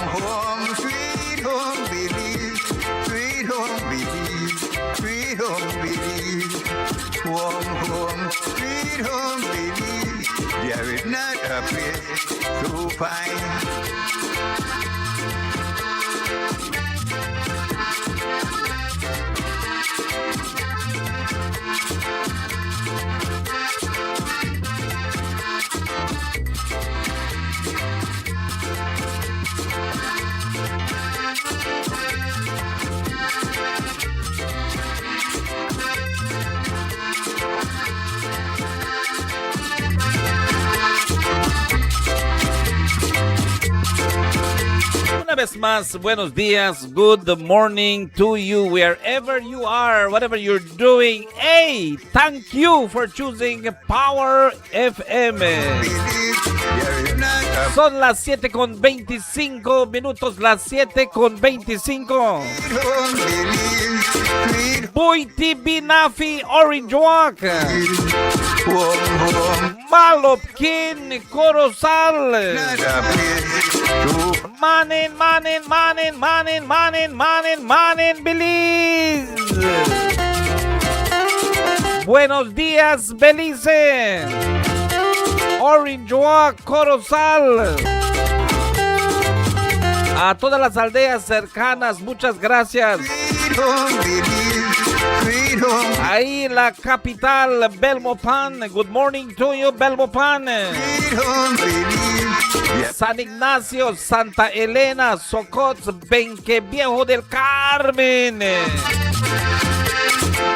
home, sweet home, Belize. Sweet home, Belize. Sweet home, Belize. Home, sweet home, Belize. There is not a place so fine. Una vez más, buenos días, good morning to you, wherever you are, whatever you're doing. Hey, thank you for choosing Power FM. Son las 7:25 las 7:25. Buiti Binafi Orange Walk. Malopkin Corozal. Manin, Belize. Buenos días, Belize. Orange Walk, Corozal. A todas las aldeas cercanas, muchas gracias. Ahí la capital, Belmopan. Good morning to you, Belmopan. San Ignacio, Santa Elena, Socots, Benque Viejo del Carmen.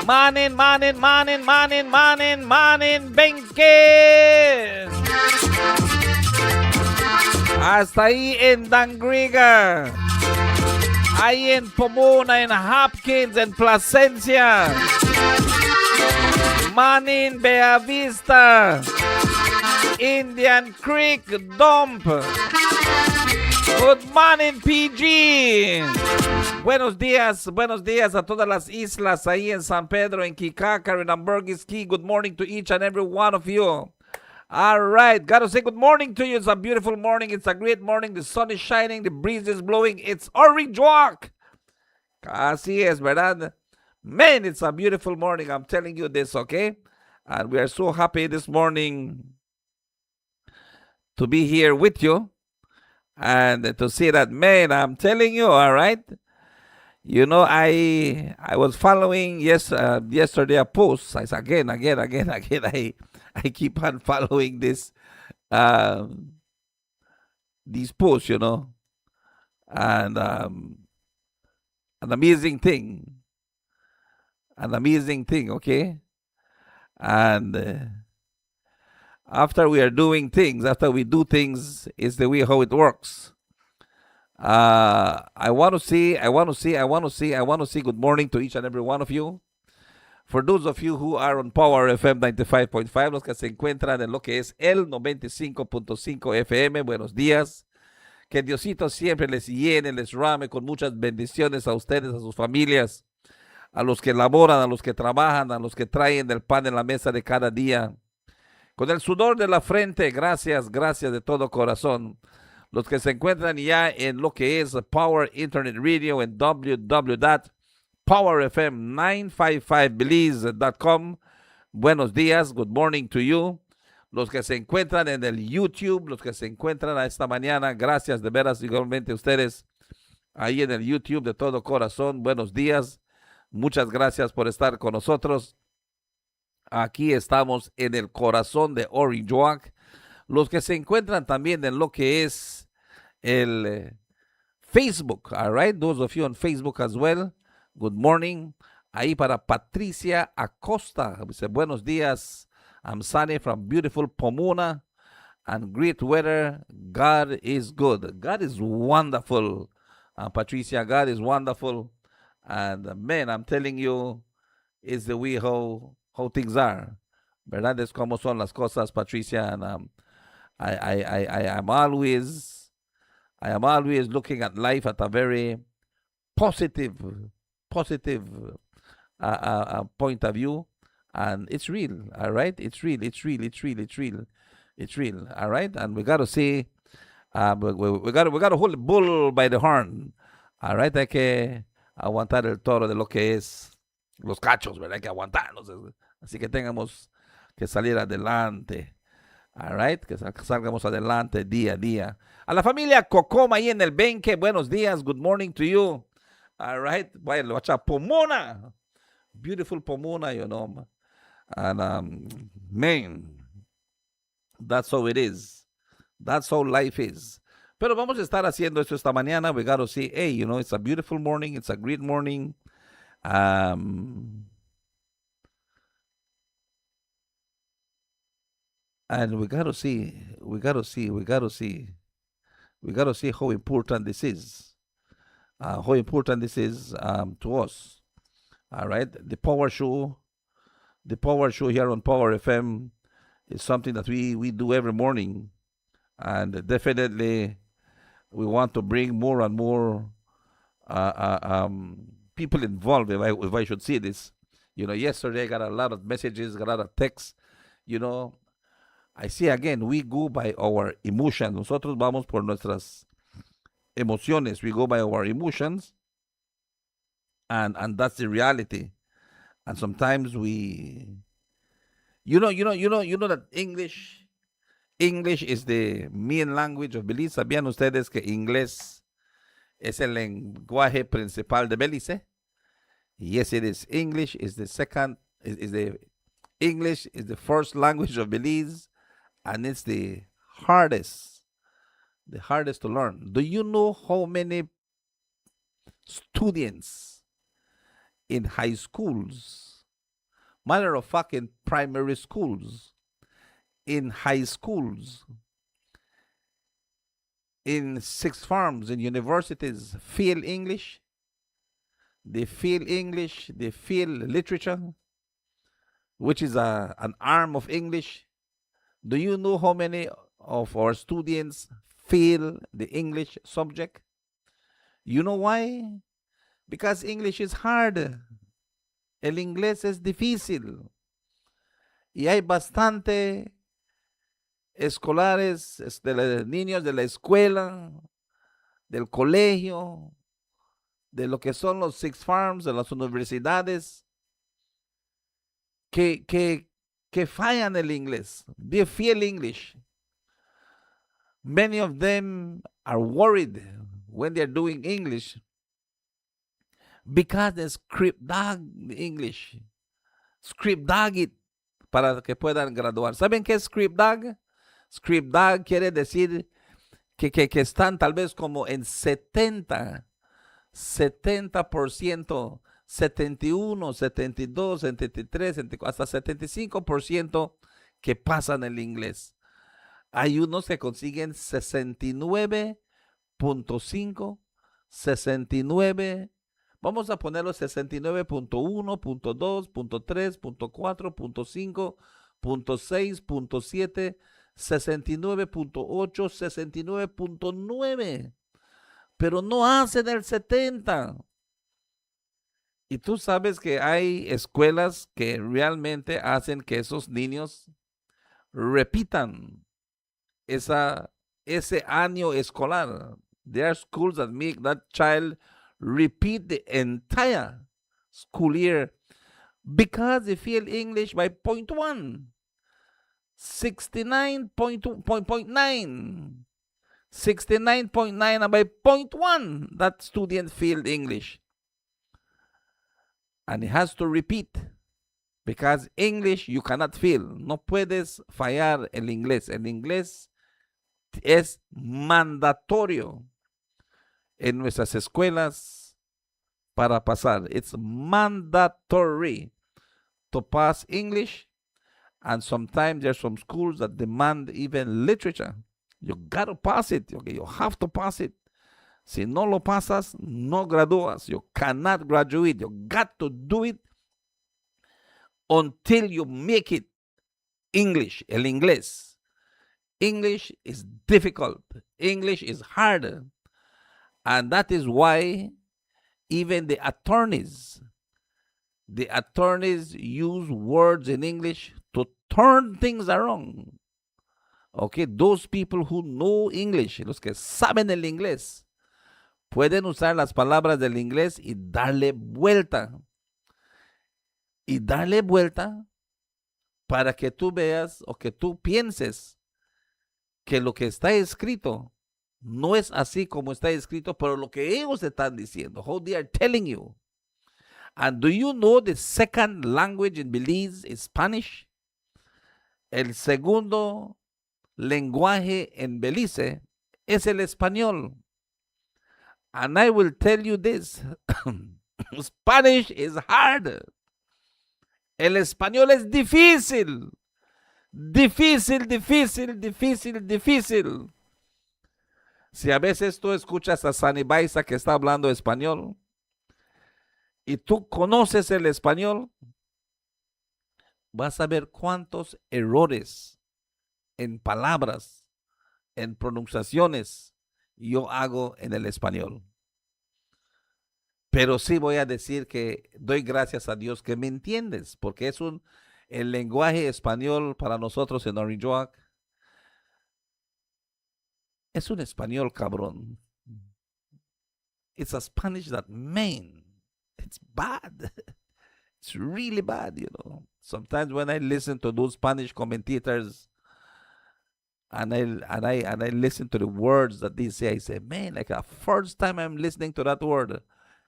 Manen, Benque. Hasta ahí en Dangriga. Ahí en Pomona, en Hopkins, en Plasencia. Manin, Beavista. Indian Creek Dump. Good morning, PG. Buenos días a todas las islas ahí en San Pedro, en Kikaka, en Ambergis Key. Good morning to each and every one of you. All right, gotta say good morning to you. It's a beautiful morning. It's a great morning. The sun is shining. The breeze is blowing. It's Orange Walk. Así es, ¿verdad? Man, it's a beautiful morning. I'm telling you this, okay? And we are so happy this morning to be here with you and to see that, man, I'm telling you, all right? You know, I was following yesterday a post. I said, again, I keep on following these posts, you know, and an amazing thing, okay? And after we do things, is the way how it works. I want to say good morning to each and every one of you. For those of you who are on Power FM 95.5, los que se encuentran en lo que es el 95.5 FM, buenos días. Que Diosito siempre les llene, les rame con muchas bendiciones a ustedes, a sus familias, a los que laboran, a los que trabajan, a los que traen el pan en la mesa de cada día. Con el sudor de la frente, gracias de todo corazón. Los que se encuentran ya en lo que es Power Internet Radio en www.powerfm955belize.com. Buenos días, good morning to you. Los que se encuentran en el YouTube, los que se encuentran a esta mañana, gracias de veras igualmente a ustedes ahí en el YouTube de todo corazón. Buenos días, muchas gracias por estar con nosotros. Aquí estamos en el corazón de Orange Walk. Los que se encuentran también en lo que es el Facebook, all right? Those of you on Facebook as well, good morning. Ahí para Patricia Acosta, dice, buenos días. I'm Sunny from beautiful Pomona and great weather. God is good. God is wonderful. Patricia, God is wonderful. And man, I'm telling you, it's the way how things are. ¿Verdad? Es como son las cosas, Patricia. And I am always looking at life at a very positive point of view. And it's real, all right? It's real, all right? And we got to say, We got to hold the bull by the horn. All right, hay que aguantar el toro de lo que es los cachos, ¿verdad? Hay que aguantarnos. Así que tengamos que salir adelante. All right, que salgamos adelante día a día. A la familia Cocoma ahí en el Benque, buenos días, good morning to you. All right, bueno, Pomona, beautiful Pomona, you know. And man, that's how it is. That's how life is. Pero vamos a estar haciendo esto esta mañana. We got to see, hey, you know, it's a beautiful morning. It's a great morning. And we got to see how important this is. How important this is to us. All right. The power show here on Power FM is something that we do every morning. And definitely we want to bring more and more people involved, if I should see this. You know, yesterday I got a lot of messages, got a lot of texts. You know, I see again, we go by our emotions. Nosotros vamos por nuestras emociones. We go by our emotions. And that's the reality. And sometimes we, you know that English is the main language of Belize. ¿Sabían ustedes que inglés es el lenguaje principal de Belice? Yes, it is. English is the first language of Belize, and it's the hardest to learn. Do you know how many students in high schools, matter of fact, in primary schools, in high schools, in sixth forms, in universities, feel English? They feel English, they feel literature, which is an arm of English. Do you know how many of our students feel the English subject? You know why? Because English is hard. El inglés es difícil. Y hay bastante escolares, niños de la escuela, del colegio, de lo que son los six farms, de las universidades, que fallan el inglés. They feel English. Many of them are worried when they're doing English because they script dog English. Script dog it para que puedan graduar. ¿Saben qué es script dog? Script dog quiere decir que están tal vez como en 70%, 71, 72, 73, 74, hasta 75% que pasan el inglés. Hay unos que consiguen 69.5, 69. Vamos a ponerlo 69.1, .2, .3, .4, .5, .6, .7, 69.8, 69.9. Pero no hacen el 70. Y tú sabes que hay escuelas que realmente hacen que esos niños repitan ese año escolar. There are schools that make that child repeat the entire school year because they feel English by 0.1, 69.9, 69.9, and by 0.1 that student feel English. And he has to repeat because English you cannot feel. No puedes fallar el inglés. El inglés es mandatorio en nuestras escuelas para pasar. It's mandatory to pass English. And sometimes there's some schools that demand even literature. You got to pass it. Okay, you have to pass it. Si no lo pasas, no gradúas. You cannot graduate. You got to do it until you make it English, el inglés. English is difficult. English is hard. And that is why even the attorneys use words in English to turn things around. Okay, those people who know English, los que saben el inglés, pueden usar las palabras del inglés y darle vuelta. Y darle vuelta para que tú veas o que tú pienses que lo que está escrito no es así como está escrito, pero lo que ellos están diciendo, how they are telling you. And do you know the second language in Belize is Spanish? El segundo lenguaje en Belice es el español. And I will tell you this, Spanish is hard. El español es difícil. Difícil, difícil, difícil, difícil. Si a veces tú escuchas a Sani Baiza que está hablando español y tú conoces el español, vas a ver cuántos errores en palabras, en pronunciaciones yo hago en el español. Pero sí voy a decir que doy gracias a Dios que me entiendes, porque es el lenguaje español para nosotros en Orange Walk. Es un español cabrón. It's a Spanish that, man, it's bad. It's really bad, you know. Sometimes when I listen to those Spanish commentators and I listen to the words that they say, I say, man, like the first time I'm listening to that word,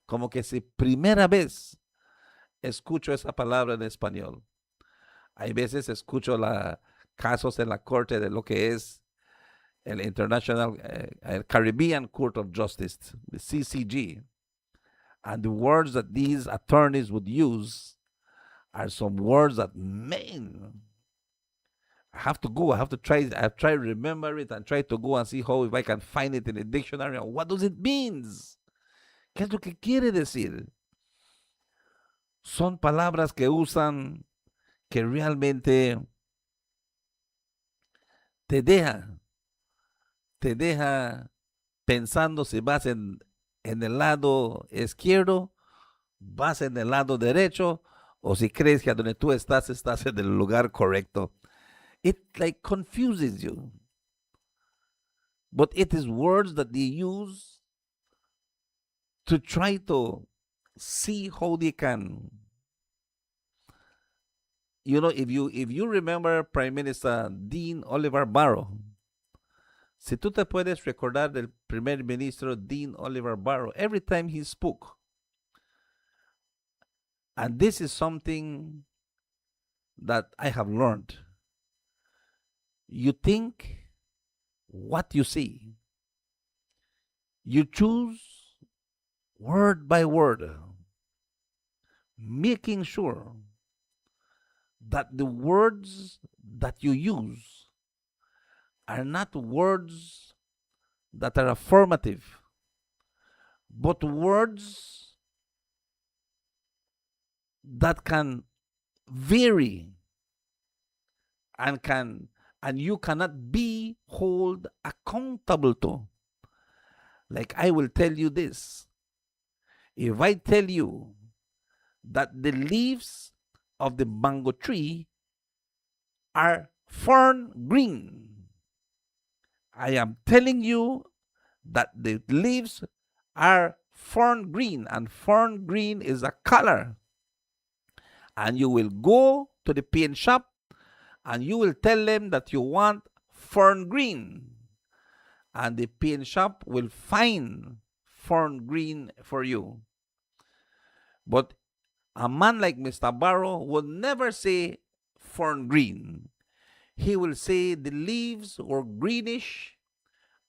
como que si primera vez escucho esa palabra en español. Hay veces escucho casos en la corte de lo que es el International el Caribbean Court of Justice, the CCG, and the words that these attorneys would use are some words that, man, I have to try to remember it and try to go and see if I can find it in the dictionary. What does it mean? ¿Qué es lo que quiere decir? Son palabras que usan que realmente te deja pensando si vas en el lado izquierdo, vas en el lado derecho, o si crees que a donde tú estás en el lugar correcto. It like confuses you. But it is words that they use to try to see how they can. You know, if you remember Prime Minister Dean Oliver Barrow, si tú te puedes recordar del primer ministro Dean Oliver Barrow, every time he spoke, and this is something that I have learned, you think what you see. You choose word by word, making sure that the words that you use are not words that are affirmative, but words that can vary and you cannot be held accountable to. Like I will tell you this. If I tell you that the leaves of the mango tree are fern green, I am telling you that the leaves are fern green, and fern green is a color. And you will go to the paint shop and you will tell them that you want fern green. And the paint shop will find fern green for you. But a man like Mr. Barrow will never say fern green. He will say the leaves were greenish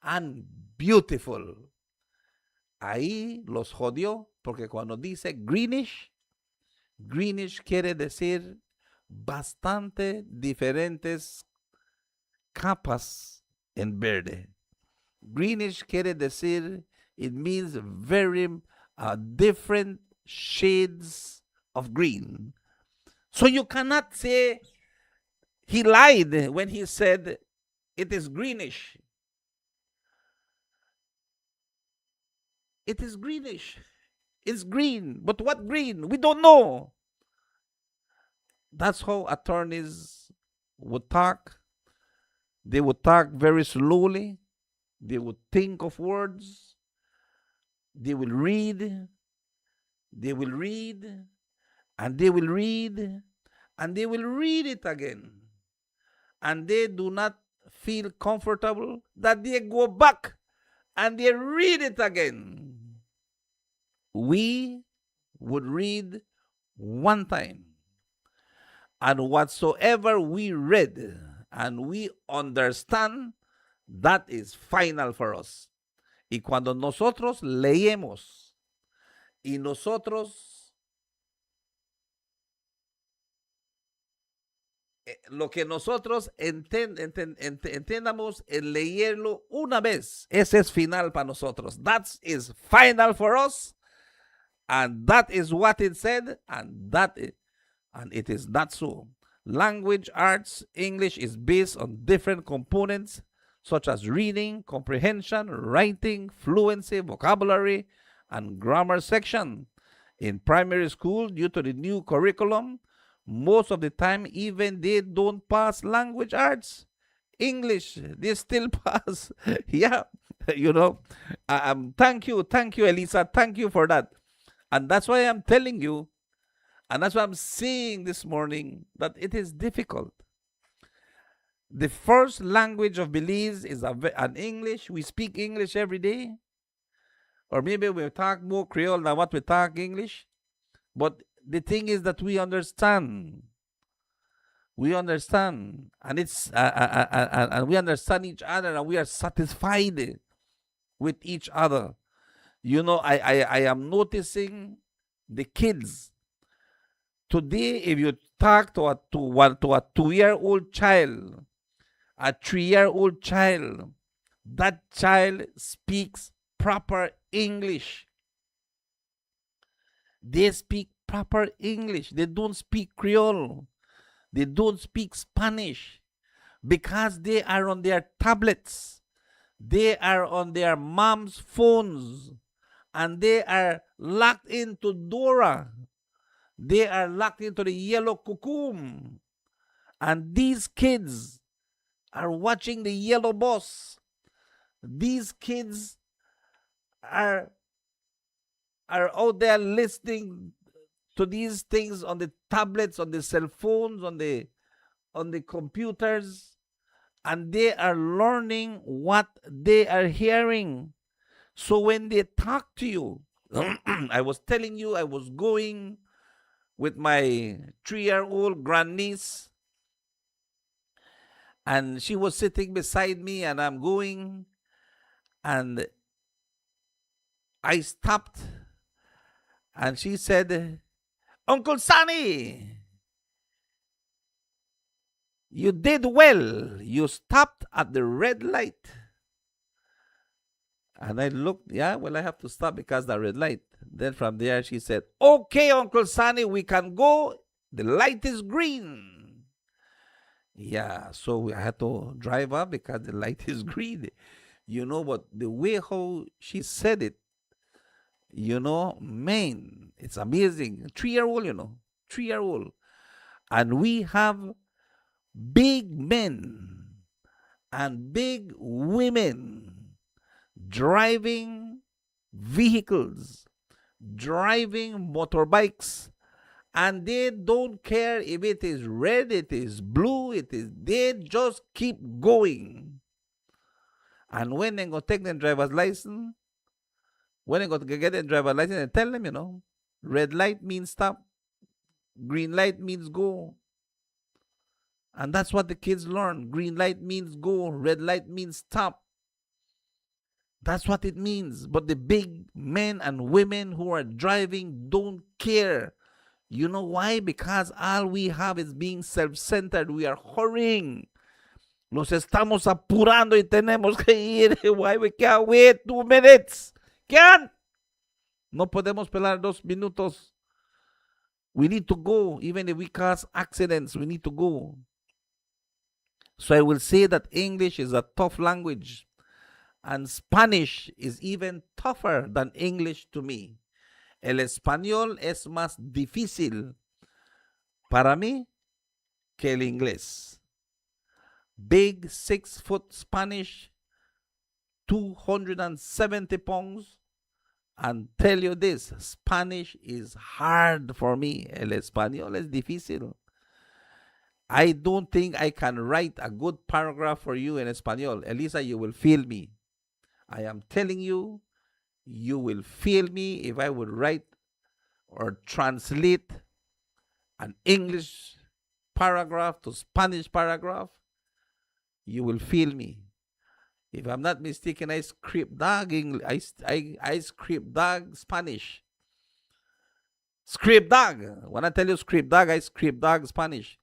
and beautiful. Ahí los jodió, porque cuando dice greenish, greenish quiere decir bastante diferentes capas en verde. Greenish quiere decir, it means very different shades of green. So you cannot say he lied when he said it is greenish. It is greenish. It's green. But what green? We don't know. That's how attorneys would talk. They would talk very slowly. They would think of words. They will read. They will read. And they will read. And they will read it again. And they do not feel comfortable that they go back and they read it again. We would read one time. And whatsoever we read and we understand, that is final for us. Y cuando nosotros leemos y nosotros lo que nosotros entendamos en leerlo una vez, ese es final para nosotros. That is final for us, and that is what it said, and it is not so. Language arts English is based on different components such as reading, comprehension, writing, fluency, vocabulary, and grammar section. In primary school, due to the new curriculum, most of the time, even they don't pass language arts. English, they still pass. Yeah, thank you, Elisa. Thank you for that. And that's why I'm telling you, and that's why I'm saying this morning that it is difficult. The first language of Belize is an English. We speak English every day. Or maybe we talk more Creole than what we talk English. But the thing is that we understand. We understand. And it's and we understand each other, and we are satisfied with each other. I am noticing the kids. Today, if you talk to a 2-year-old child, a 3-year-old child, that child speaks proper English. They speak proper English. They don't speak Creole. They don't speak Spanish because they are on their tablets. They are on their mom's phones, and they are locked into Dora. They are locked into the yellow cocoon. And these kids are watching the yellow bus. These kids are out there listening to these things on the tablets, on the cell phones, on the computers, and they are learning what they are hearing. So when they talk to you, I was telling you I was going with my 3-year-old grandniece, and she was sitting beside me, and I'm going, and I stopped, and she said, "Uncle Sonny, you did well. You stopped at the red light." And I looked, yeah, well, I have to stop because the red light. Then from there, she said, "Okay, Uncle Sonny, we can go. The light is green." Yeah, so I had to drive up because the light is green. But the way how she said it, man, it's amazing. 3-year-old, 3-year-old. And we have big men and big women driving vehicles, driving motorbikes, and they don't care if it is red, it is blue, they just keep going. And when they go take their driver's license, when they go to get their driver's license, they tell them, red light means stop, green light means go. And that's what the kids learn. Green light means go, red light means stop. That's what it means. But the big men and women who are driving don't care. You know why? Because all we have is being self-centered. We are hurrying. Nos estamos apurando y tenemos que ir. Why we can't wait 2 minutes? Can't. No podemos esperar 2 minutos. We need to go. Even if we cause accidents, we need to go. So I will say that English is a tough language. And Spanish is even tougher than English to me. El español es más difícil para mí que el inglés. big 6-foot Spanish, 270 pounds. And tell you this, Spanish is hard for me. El español es difícil. I don't think I can write a good paragraph for you in Espanol. Elisa, you will feel me. I am telling you, you will feel me if I would write or translate an English paragraph to Spanish paragraph. You will feel me. If I'm not mistaken, I script dog English. I script dog Spanish. Script dog. When I tell you script dog, I script dog Spanish.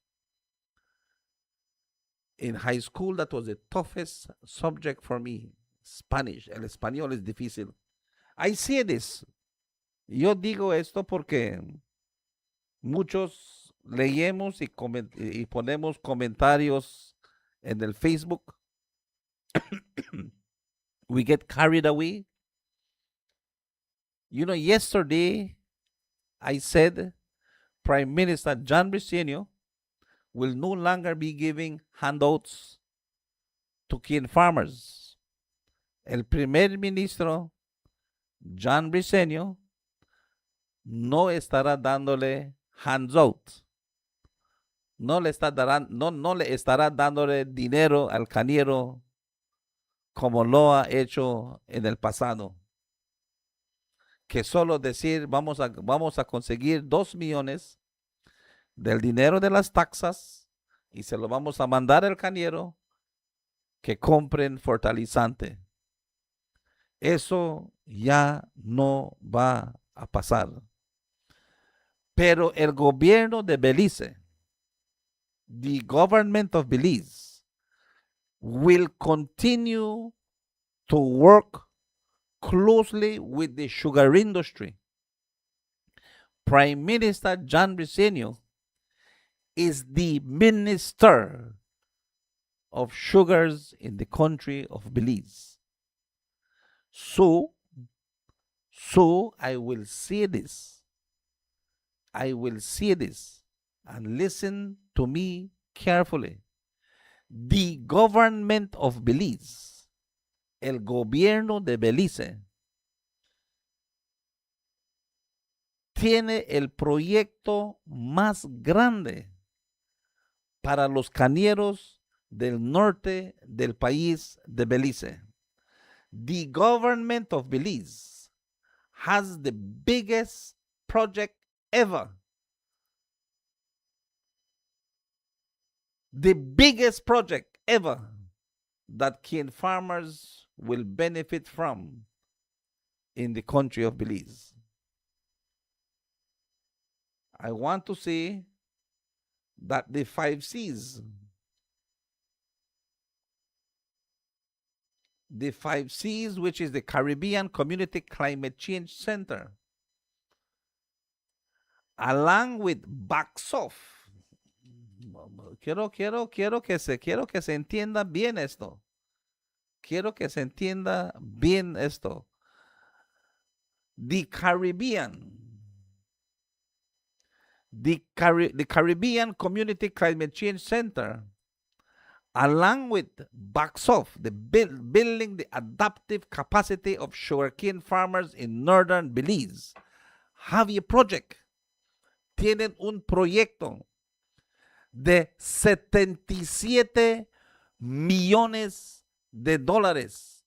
In high school, that was the toughest subject for me. Spanish. El español es difícil. I say this. Yo digo esto porque muchos leemos y ponemos comentarios en el Facebook. We get carried away. You know, yesterday I said Prime Minister John Briceño will no longer be giving handouts to cane farmers. El primer ministro John Briceño no estará dándole handout. No le estará dándole dinero al cañero como lo ha hecho en el pasado. Que solo decir vamos a conseguir 2 millones del dinero de las taxas y se lo vamos a mandar al cañero que compren fertilizante. Eso ya no va a pasar. Pero el gobierno de Belice, the government of Belize, will continue to work closely with the sugar industry. Prime Minister John Briceño is the minister of sugars in the country of Belize. So I will say this. I will say this, and listen to me carefully. The government of Belize, el gobierno de Belice, tiene el proyecto más grande para los cañeros del norte del país de Belice. The government of Belize has the biggest project ever. The biggest project ever that cane farmers will benefit from in the country of Belize. I want to say that the 5 C's, which is the Caribbean Community Climate Change Center, along with BACSOF, quiero que se entienda bien esto. Quiero que se entienda bien esto. The Caribbean Community Climate Change Center, along with BACSOF, the building the adaptive capacity of sugarcane farmers in northern Belize, have a project. Tienen un proyecto de 77 millones de dólares.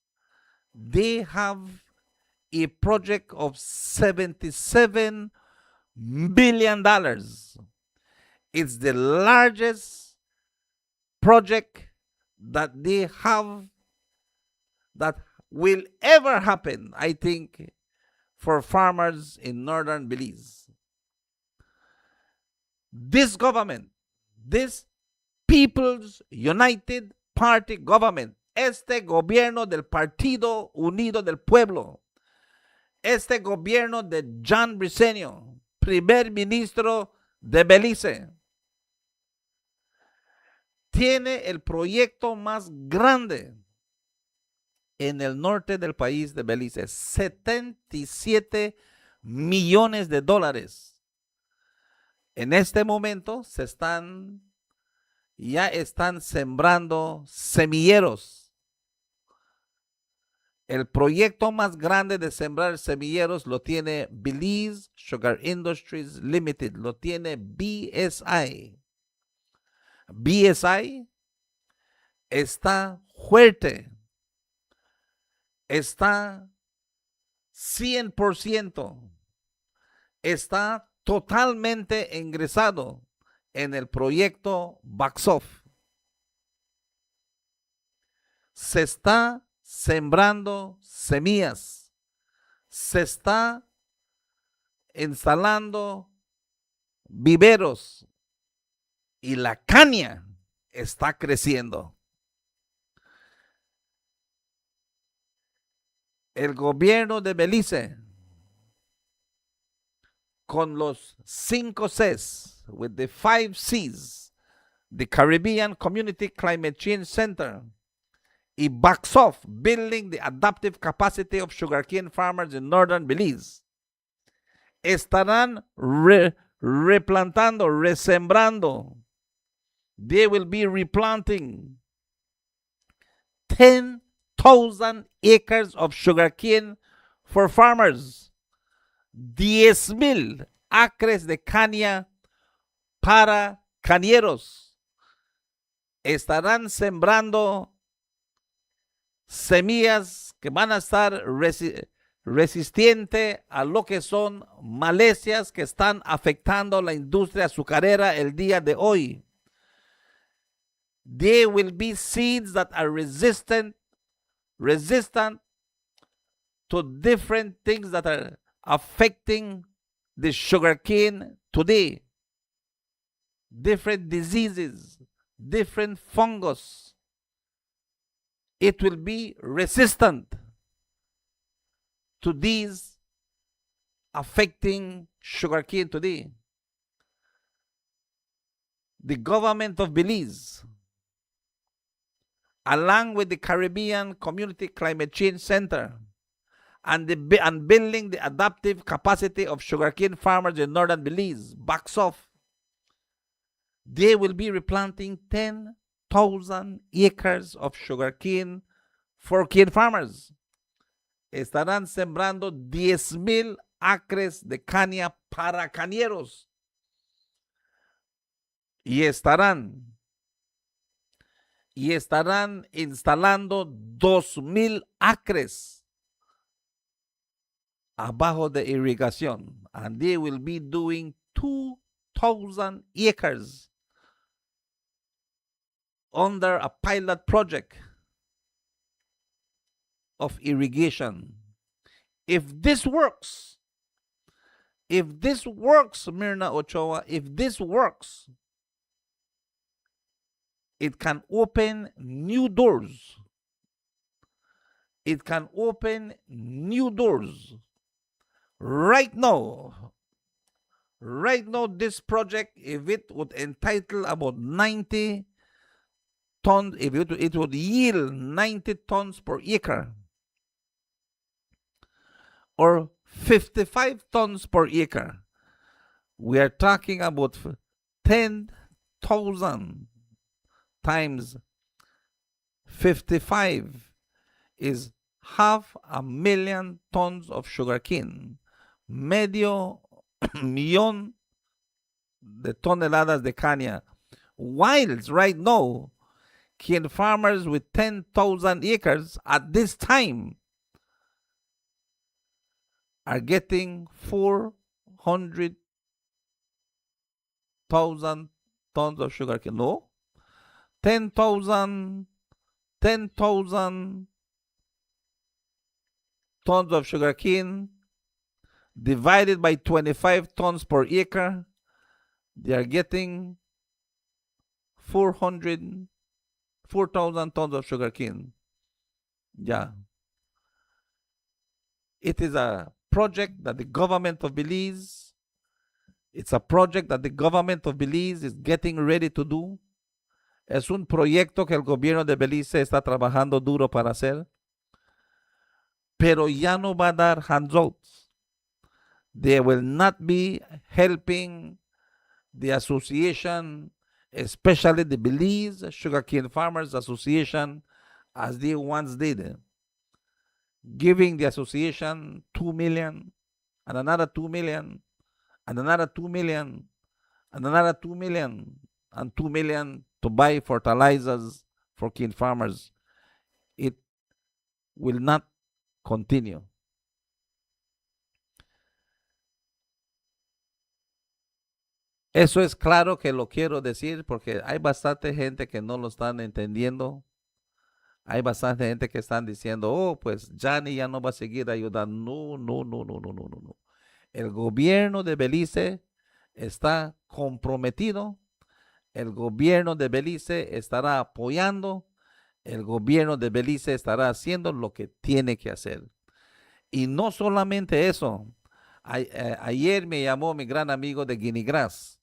They have a project of $77 billion. It's the largest project that they have that will ever happen, I think, for farmers in northern Belize. This government, this People's United Party government, este gobierno del Partido Unido del Pueblo, este gobierno de John Briceño, primer ministro de Belice, tiene el proyecto más grande en el norte del país de Belice, 77 millones de dólares. En este momento se están ya están sembrando semilleros. El proyecto más grande de sembrar semilleros lo tiene Belize Sugar Industries Limited, lo tiene BSI. BSI está fuerte, está 100%, está totalmente ingresado en el proyecto Baxoff. Se está sembrando semillas, se está instalando viveros y la caña está creciendo. El gobierno de Belice, con los 5 Cs, with the 5 Cs, the Caribbean Community Climate Change Center, y Baxoff, building the adaptive capacity of sugarcane farmers in northern Belize, estarán replantando, resembrando. They will be replanting 10,000 acres of sugarcane for farmers. 10,000 acres de caña para cañeros. Estarán sembrando semillas que van a estar resistentes a lo que son malezas que están afectando la industria azucarera el día de hoy. There will be seeds that are resistant to different things that are affecting the sugarcane today. Different diseases, different fungus. It will be resistant to these affecting sugarcane today. The government of Belize, along with the Caribbean Community Climate Change Center, and building the adaptive capacity of sugarcane farmers in northern Belize, Baxoff, they will be replanting 10,000 acres of sugarcane for cane farmers. Estarán sembrando 10,000 acres de caña para cañeros. Y estarán instalando 2,000 acres abajo de irrigación. And they will be doing 2,000 acres under a pilot project of irrigation. If this works, Myrna Ochoa, if this works, it can open new doors. It can open new doors. Right now, this project, if it would entitle about 90 tons, if it would yield 90 tons per acre, or 55 tons per acre, we are talking about 10,000 times 55 is 500,000 tons of sugarcane. Medio millón de toneladas de caña. Whilst right now, cane farmers with 10,000 acres at this time are getting 400,000 tons of sugarcane. No, 10,000 tons of sugarcane divided by 25 tons per acre, they are getting 4,000 tons of sugarcane. Yeah. It is a project that the government of Belize, is getting ready to do. Es un proyecto que el gobierno de Belice está trabajando duro para hacer, pero ya no va a dar handouts. They will not be helping the association especially the Belize Sugarcane Farmers Association, as they once did, giving the association 2 million and another 2 million and another 2 million and another 2 million and 2 million to buy fertilizers for cane farmers. It will not continue. Eso es claro que lo quiero decir porque hay bastante gente que no lo están entendiendo. Hay bastante gente que están diciendo, oh, pues Johnny ya no va a seguir ayudando. No, no, no, no, no, no, no, no. El gobierno de Belice está comprometido. El gobierno de Belice estará apoyando. El gobierno de Belice estará haciendo lo que tiene que hacer. Y no solamente eso. Ayer me llamó mi gran amigo de Guinea-Grass.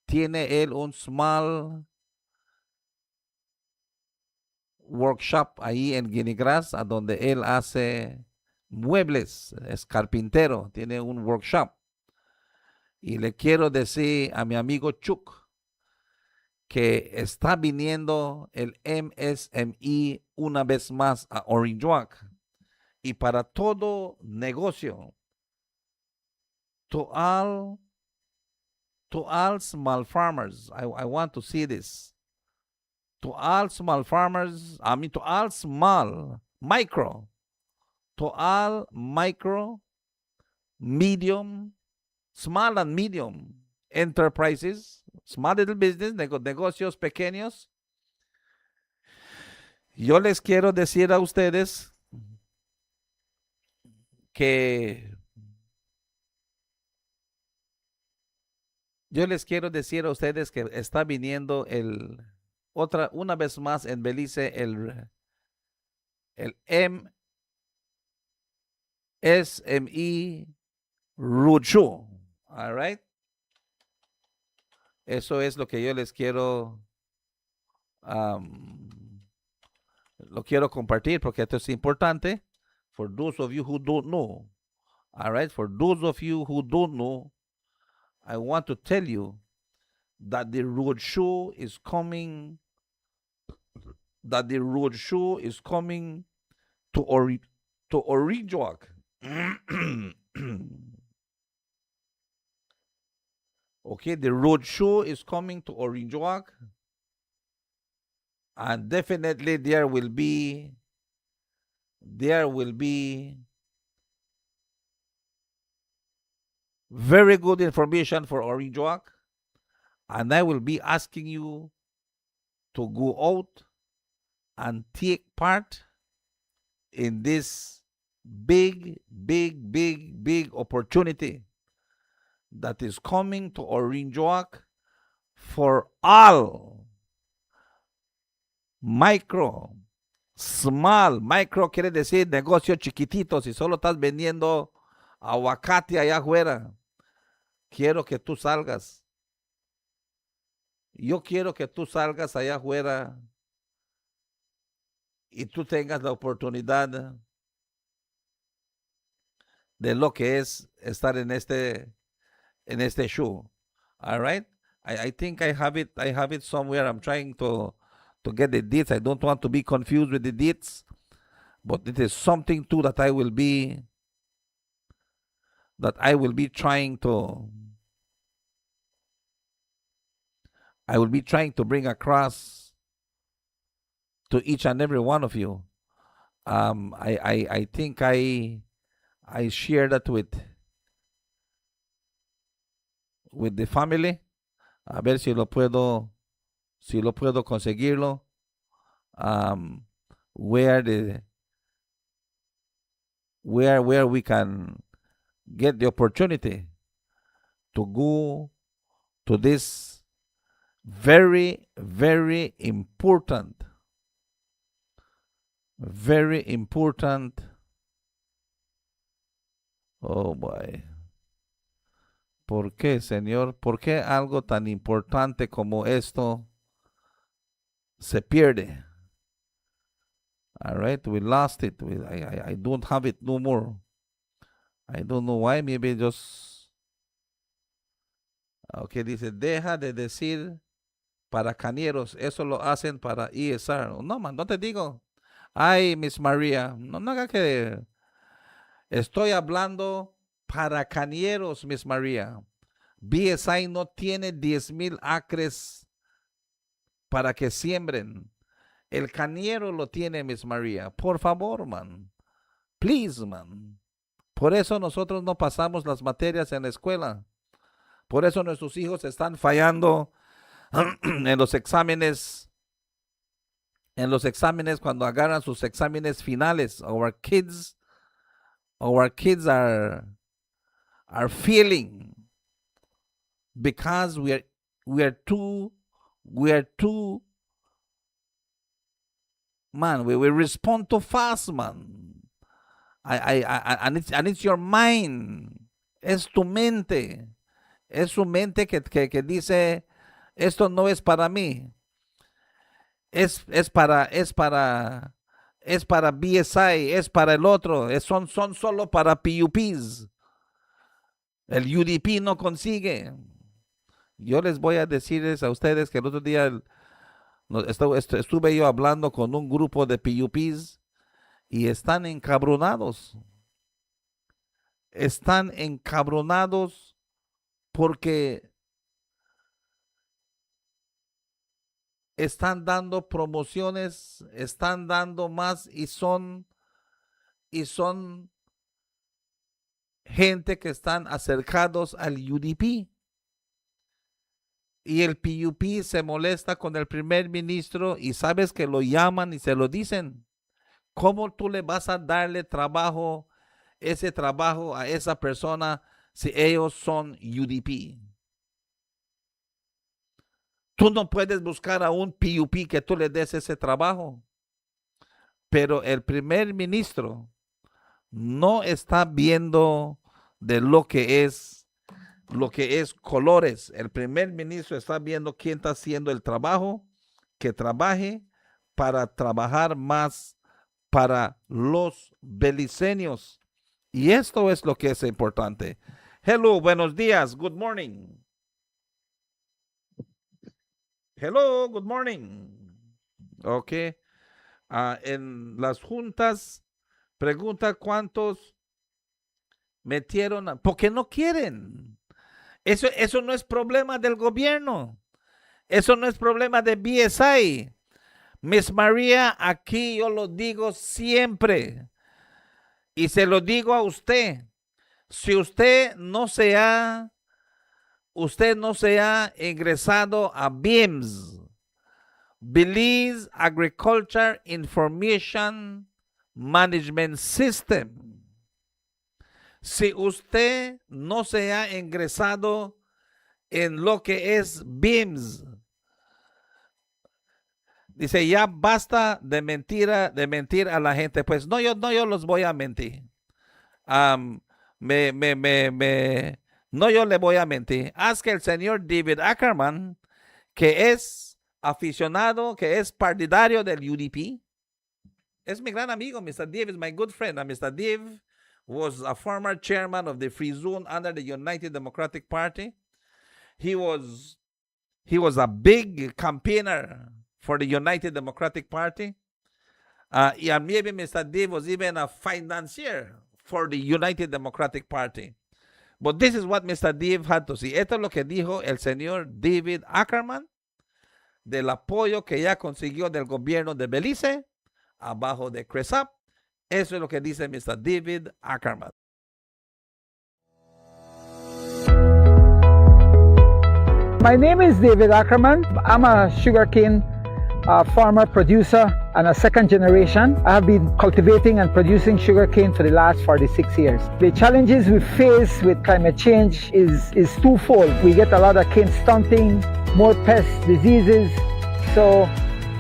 Tiene él un small workshop ahí en Guinea-Grass, a donde él hace muebles, es carpintero, tiene un workshop. Y le quiero decir a mi amigo Chuck que está viniendo el MSME una vez más a Orange Walk. Y para todo negocio, to all small farmers, I want to see this. To all small farmers, to all small, micro, to all micro, medium, small and medium enterprises, small little business, negocios pequeños. Yo les quiero decir a ustedes que está viniendo una vez más en Belice el MSME Roadshow. All right. Eso es lo que yo les quiero lo quiero compartir porque esto es importante. For those of you who don't know, all right, for those of you who don't know, I want to tell you that the roadshow is coming. That the roadshow is coming to Orange Walk. Okay, the roadshow is coming to Orange Walk, and definitely there will be very good information for Orange Walk, and I will be asking you to go out and take part in this big opportunity that is coming to Orange Walk for all micro, small. Micro quiere decir negocio chiquitito. Si solo estás vendiendo aguacate allá afuera, quiero que tú salgas. Yo quiero que tú salgas allá afuera y tú tengas la oportunidad de lo que es estar en este show. All right? I think I have it somewhere. I'm trying to get the dates. I don't want to be confused with the dates, but it is something too that I will be trying to bring across to each and every one of you. I think I share that with the family. A ver si lo puedo conseguirlo. Where we can get the opportunity to go to this very important oh boy. ¿Por qué, Señor? ¿Por qué algo tan importante como esto se pierde? All right, we lost it. I don't have it no more. I don't know why. Maybe just... Okay, dice, deja de decir para cañeros, eso lo hacen para ESR. No, man, no te digo. Ay, Miss María, no haga que... Estoy hablando para cañeros, Miss María. BSI no tiene 10,000 acres para que siembren. El cañero lo tiene, Miss María. Por favor, man. Please, man. Por eso nosotros no pasamos las materias en la escuela. Por eso nuestros hijos están fallando en los exámenes. En los exámenes, cuando agarran sus exámenes finales. Our kids are failing because we are too man, we respond too fast, man. And it's your mind. Es tu mente. Es su mente que dice, esto no es para mí. Es para BSI, es para el otro. Son solo para PUPs. El UDP no consigue. Yo les voy a decirles a ustedes que el otro día estuve yo hablando con un grupo de PUPs y están encabronados. Están encabronados porque están dando promociones, están dando más y son gente que están acercados al UDP. Y el PUP se molesta con el primer ministro y sabes que lo llaman y se lo dicen. ¿Cómo tú le vas a darle ese trabajo a esa persona si ellos son UDP? Tú no puedes buscar a un PUP que tú le des ese trabajo. Pero el primer ministro no está viendo de lo que es colores. El primer ministro está viendo quién está haciendo el trabajo, que trabaje para trabajar más para los beliceños. Y esto es lo que es importante. Hello, buenos días, good morning. Hello, good morning. Ok. En las juntas, pregunta cuántos metieron, porque no quieren. Eso no es problema del gobierno. Eso no es problema de BSI. Miss María, aquí yo lo digo siempre. Y se lo digo a usted. Si usted no se ha ingresado a BIMS, Belize Agriculture Information Management System. Si usted no se ha ingresado en lo que es BIMS, dice, ya basta de mentir a la gente. Pues no, yo los voy a mentir. No, yo le voy a mentir. Haz que el señor David Ackerman, que es aficionado, que es partidario del UDP, es mi gran amigo. Mr. Dave is my good friend. Mr. Dave was a former chairman of the Free Zone under the United Democratic Party. He was a big campaigner for the United Democratic Party. And maybe Mr. Dave was even a financier for the United Democratic Party. But this is what Mr. Dave had to say. Esto es lo que dijo el señor David Ackerman del apoyo que ya consiguió del gobierno de Belice abajo de CRESAP. Eso es lo que dice Mr. David Ackerman. My name is David Ackerman. I'm a sugarcane farmer, producer, and a second generation. I have been cultivating and producing sugarcane for the last 46 years. The challenges we face with climate change is twofold. We get a lot of cane stunting, more pests, diseases. So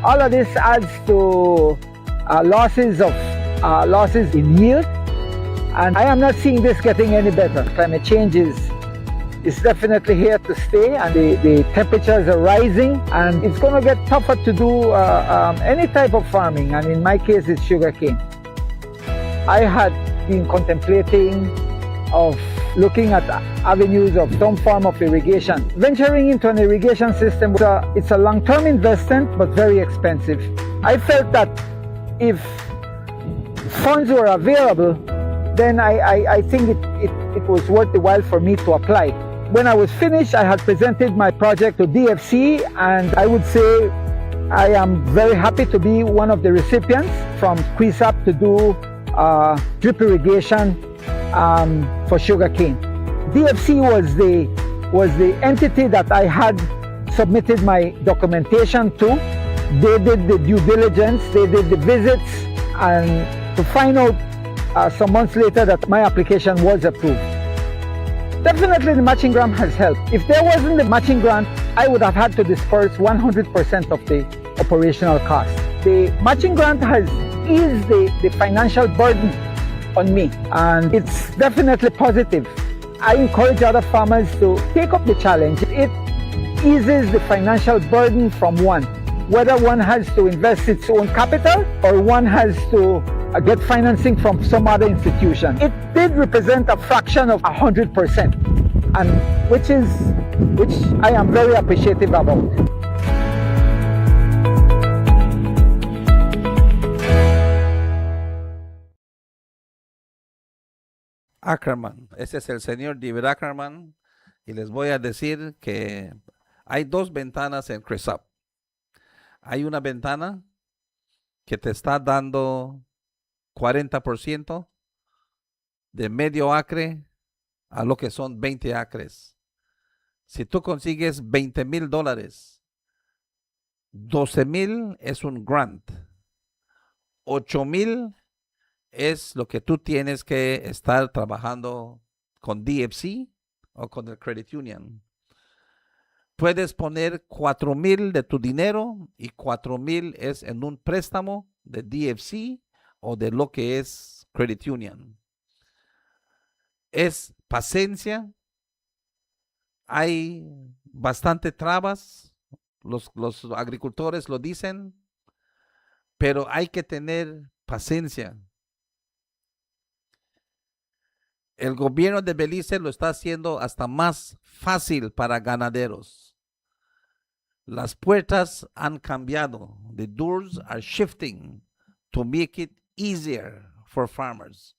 all of this adds to losses in yield. And I am not seeing this getting any better. Climate change is definitely here to stay, and the temperatures are rising, and it's going to get tougher to do any type of farming, and in my case it's sugarcane. I had been contemplating of looking at avenues of some form of irrigation. Venturing into an irrigation system, it's a long-term investment, but very expensive. I felt that if funds were available, then I think it was worth the while for me to apply. When I was finished, I had presented my project to DFC, and I would say I am very happy to be one of the recipients from QUISAP to do drip irrigation for sugarcane. DFC was the entity that I had submitted my documentation to. They did the due diligence, they did the visits, and to find out some months later that my application was approved. Definitely the matching grant has helped. If there wasn't the matching grant, I would have had to disperse 100% of the operational cost. The matching grant has eased the financial burden on me, and it's definitely positive. I encourage other farmers to take up the challenge. It eases the financial burden from one, whether one has to invest its own capital or one has to get financing from some other institution. It did represent a fraction of 100%, and which I am very appreciative about. Ackerman, ese es el señor David Ackerman, y les voy a decir que hay dos ventanas en QUISAP. Hay una ventana que te está dando 40% de medio acre a lo que son 20 acres. Si tú consigues $20,000, 12,000 es un grant, 8,000 es lo que tú tienes que estar trabajando con DFC o con el Credit Union. Puedes poner 4,000 de tu dinero y 4,000 es en un préstamo de DFC o de lo que es Credit Union. Es paciencia. Hay bastante trabas. Los agricultores lo dicen, pero hay que tener paciencia. El gobierno de Belice lo está haciendo hasta más fácil para ganaderos. Las puertas han cambiado. The doors are shifting to make it easier for farmers.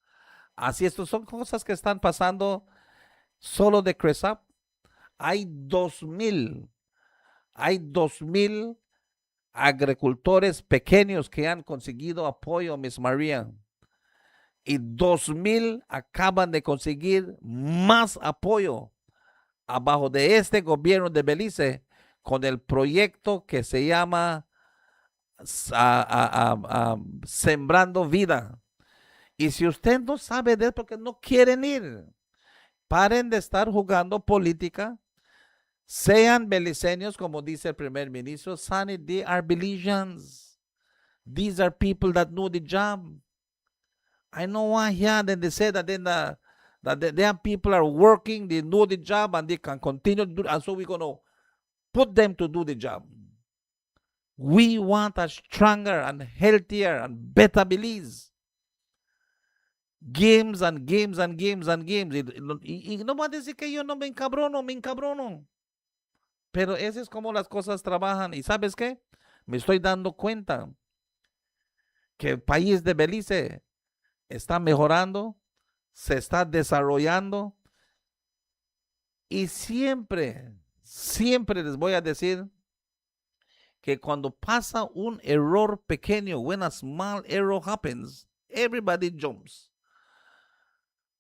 Así, estas son cosas que están pasando solo de QUISAP. Hay 2,000 agricultores pequeños que han conseguido apoyo, Miss María. Y 2,000 acaban de conseguir más apoyo abajo de este gobierno de Belice con el proyecto que se llama Sembrando Vida. Y si usted no sabe de eso porque no quieren ir, paren de estar jugando política. Sean beliceños, como dice el primer ministro. Sonny, they are Belizeans. These are people that know the job. I know why here then they say that then their people are working, they know the job, and they can continue to do it, and so we're going to put them to do the job. We want a stronger and healthier and better Belize. Games and games and games and games. Y no va a decir que yo no me encabrono. Pero eso es como las cosas trabajan. ¿Y sabes qué? Me estoy dando cuenta que el país de Belice está mejorando, se está desarrollando, y siempre les voy a decir que cuando pasa un error pequeño, when a small error happens, everybody jumps.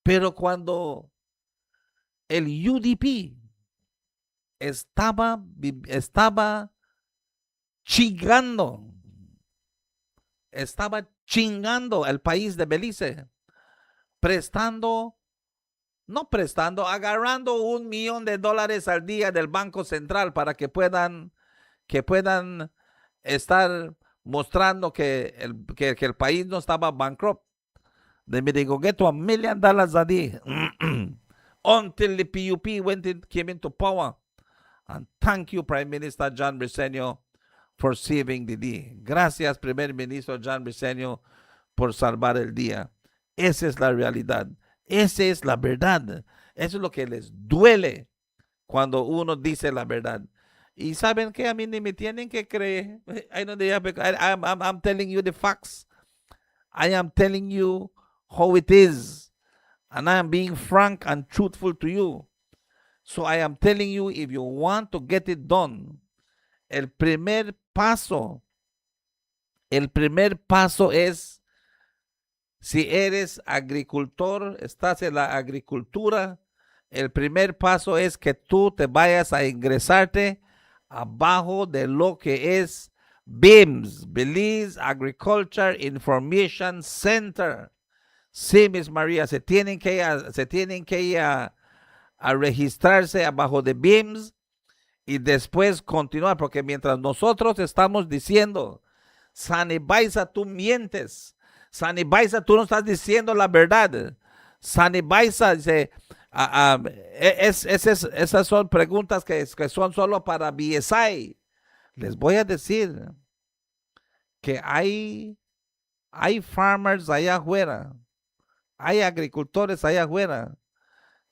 Pero cuando el UDP estaba chingando el país de Belice, agarrando $1 millón al día del Banco Central para que puedan estar mostrando que el país no estaba bankrupt. They me go get $1 million a day until the PUP came into power. And thank you, Prime Minister John Briceño, for saving the day. Gracias, Primer Ministro John Briceño, por salvar el día. Esa es la realidad. Esa es la verdad. Eso es lo que les duele cuando uno dice la verdad. Y saben que a mí ni me tienen que creer. I know they have, I'm telling you the facts. I am telling you how it is. And I am being frank and truthful to you. So I am telling you, if you want to get it done, el primer paso es, si eres agricultor, estás en la agricultura, el primer paso es que tú te vayas a ingresarte abajo de lo que es BIMS, Belize Agriculture Information Center. Sí, Miss María, se tienen que ir a registrarse abajo de BIMS y después continuar, porque mientras nosotros estamos diciendo, Sanibaisa, tú mientes, Sanibaisa, tú no estás diciendo la verdad, Sanibaisa dice, esas son preguntas que son solo para BSI. Les voy a decir que hay farmers allá afuera, hay agricultores allá afuera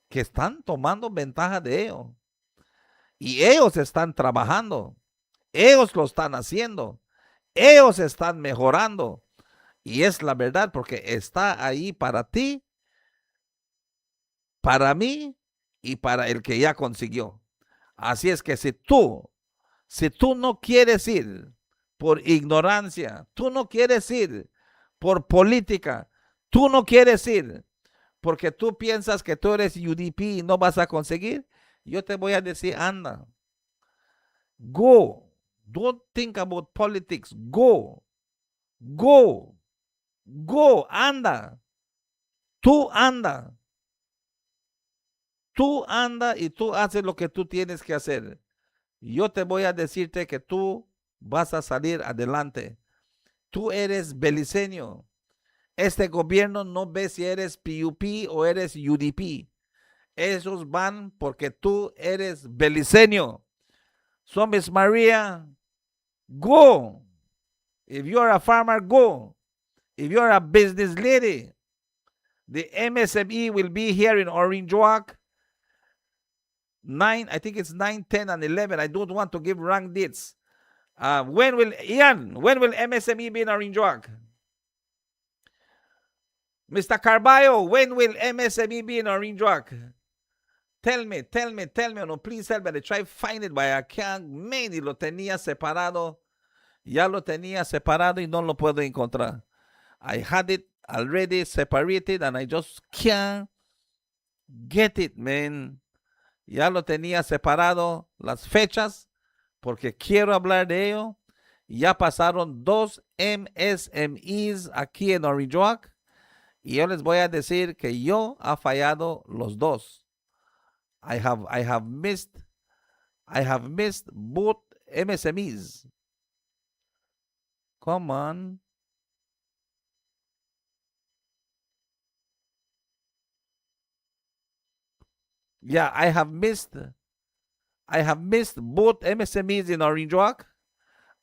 que están tomando ventaja de ello. Y ellos están trabajando. Ellos lo están haciendo. Ellos están mejorando. Y es la verdad porque está ahí para ti, para mí y para el que ya consiguió. Así es que si tú no quieres ir por ignorancia, tú no quieres ir por política, tú no quieres ir porque tú piensas que tú eres UDP y no vas a conseguir, yo te voy a decir, anda, go, don't think about politics, go, anda, tú anda y tú haces lo que tú tienes que hacer. Yo te voy a decirte que tú vas a salir adelante. Tú eres beliceño. Este gobierno no ve si eres PUP o eres UDP. Esos van porque tú eres beliceño. So, Miss Maria, go. If you're a farmer, go. If you're a business lady, the MSME will be here in Orange Walk. I think it's 9, 10, and 11. I don't want to give wrong dates. When will MSME be in Orange Walk? Mr. Carballo, when will MSME be in Orange Walk? Tell me, no, please help me. I try to find it, but I can't. Man, y lo tenía separado. Ya lo tenía separado y no lo puedo encontrar. I had it already separated and I just can't get it, man. Ya lo tenía separado las fechas porque quiero hablar de ello. Ya pasaron 2 MSMEs aquí en Orange Walk y yo les voy a decir que yo ha fallado los dos. I have missed both MSMEs. Come on. Yeah, I have missed both MSMEs in Orange Walk,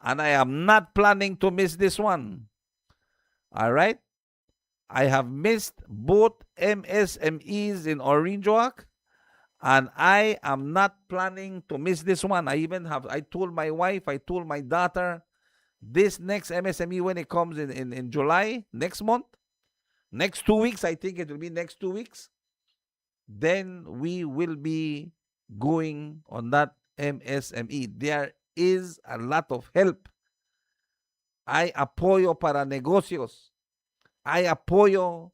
and I am not planning to miss this one. All right? I have missed both MSMEs in Orange Walk, and I am not planning to miss this one. I told my wife, I told my daughter, this next MSME, when it comes in July, next month, next 2 weeks, I think it will be next 2 weeks, then we will be going on that MSME. There is a lot of help. Hay apoyo para negocios. Hay apoyo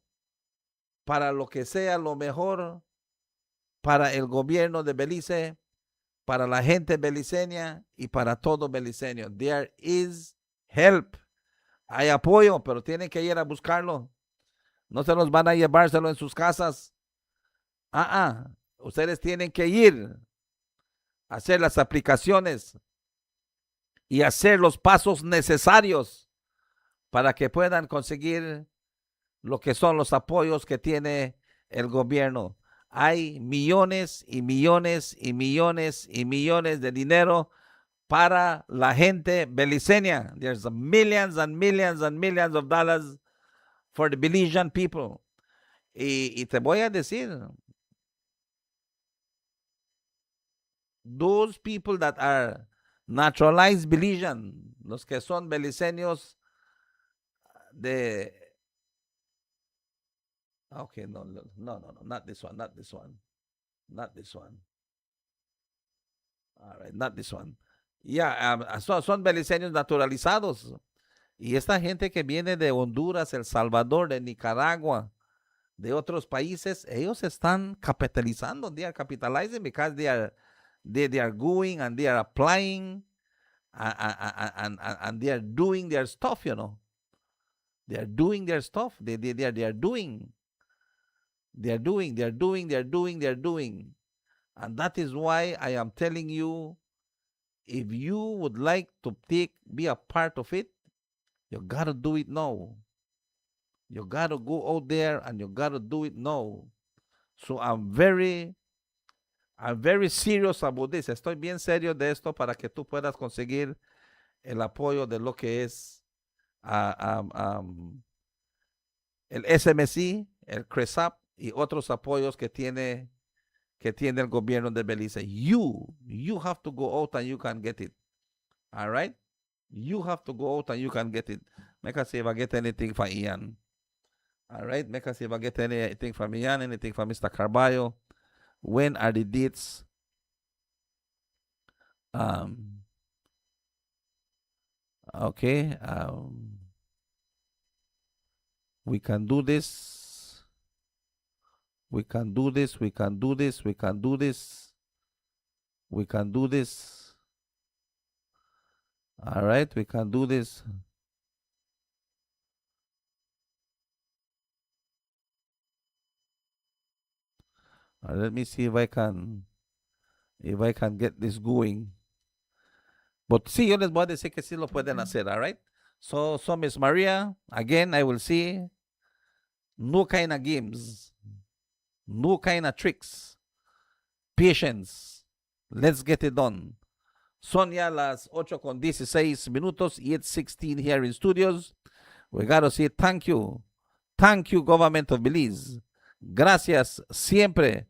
para lo que sea lo mejor para el gobierno de Belice, para la gente beliceña y para todo beliceño. There is help. Hay apoyo, pero tienen que ir a buscarlo. No se los van a llevárselo en sus casas. Ustedes tienen que ir a hacer las aplicaciones y hacer los pasos necesarios para que puedan conseguir lo que son los apoyos que tiene el gobierno. Hay millones y millones y millones y millones de dinero para la gente beliceña. There's millions and millions and millions of dollars for the Belizean people. Y te voy a decir, those people that are naturalized Belizean, los que son beliceños de... Okay, no, not this one, not this one, not this one. All right, not this one. Yeah, son beliceños naturalizados. Y esta gente que viene de Honduras, El Salvador, de Nicaragua, de otros países, ellos están capitalizando. They are capitalizing because they are going and they are applying and they are doing their stuff, you know. They are doing their stuff. They are doing. They are doing. And that is why I am telling you, if you would like to be a part of it, you got to do it now. You got to go out there and you got to do it now. So I'm very serious about this. Estoy bien serio de esto para que tú puedas conseguir el apoyo de lo que es el SMC, el CRESAP y otros apoyos que tiene el gobierno de Belice. You have to go out and you can get it. All right? You have to go out and you can get it. Make us see if I get anything from Ian. All right? Make us see if I get anything from Ian, anything from Mr. Carballo. When are the dates? Okay. We can do this. We can do this. We can do this. We can do this. We can do this. All right. We can do this. Let me see if I can get this going. But sí, yo les voy a decir que sí lo pueden hacer, all right? So Miss Maria, again, I will see no kind of games, no kind of tricks, patience. Let's get it done. Son ya las 8:16 y it's 16 here in studios. We got to say thank you. Thank you, government of Belize. Gracias siempre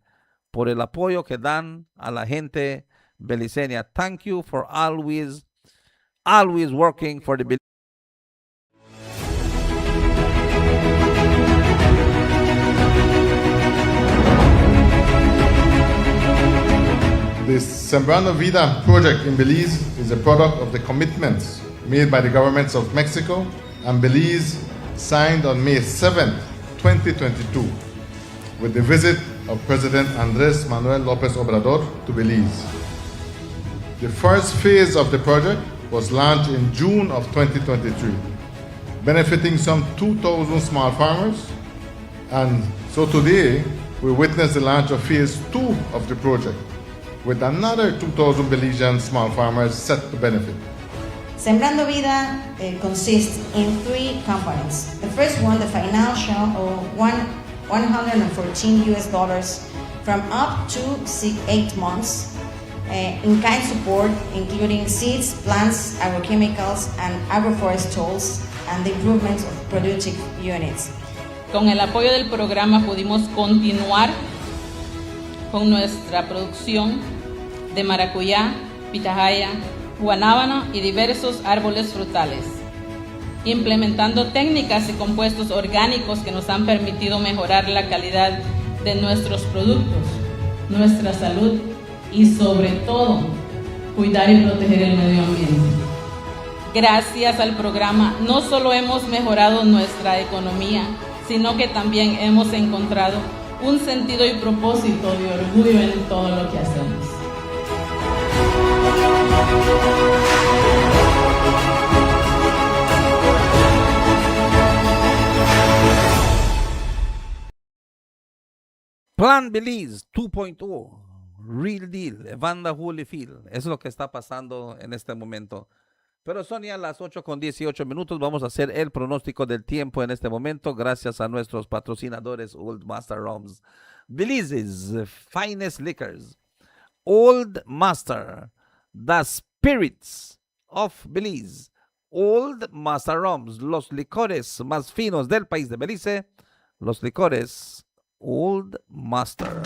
por el apoyo que dan a la gente beliceña. Thank you for always working for the Belize. The Sembrando Vida project in Belize is a product of the commitments made by the governments of Mexico and Belize, signed on May 7, 2022, with the visit of President Andrés Manuel López Obrador to Belize. The first phase of the project was launched in June of 2023, benefiting some 2,000 small farmers, and so today we witness the launch of phase 2 of the project, with another 2,000 Belizean small farmers set to benefit. Sembrando Vida consists in 3 components. The first one, the financial, $114 from up to 8 months, in-kind support, including seeds, plants, agrochemicals, and agroforest tools, and the improvement of productive units. Con el apoyo del programa pudimos continuar con nuestra producción de maracuyá, pitahaya, guanábana y diversos árboles frutales, implementando técnicas y compuestos orgánicos que nos han permitido mejorar la calidad de nuestros productos, nuestra salud y sobre todo cuidar y proteger el medio ambiente. Gracias al programa no solo hemos mejorado nuestra economía, sino que también hemos encontrado un sentido y propósito de orgullo en todo lo que hacemos. Plan Belize 2.0, Real Deal, Evander Holyfield. Es lo que está pasando en este momento. Pero son ya las 8:18. Vamos a hacer el pronóstico del tiempo en este momento, gracias a nuestros patrocinadores Old Master Rums, Belize's finest liquors. Old Master, the spirits of Belize. Old Master Rums, los licores más finos del país de Belice. Los licores Old Master.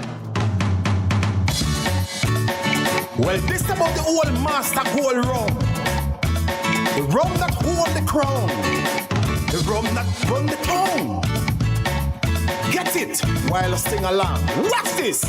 Well, this about the old master gold rum. The rum that hold the crown. The rum that run the town. Get it while I sing along. Watch this.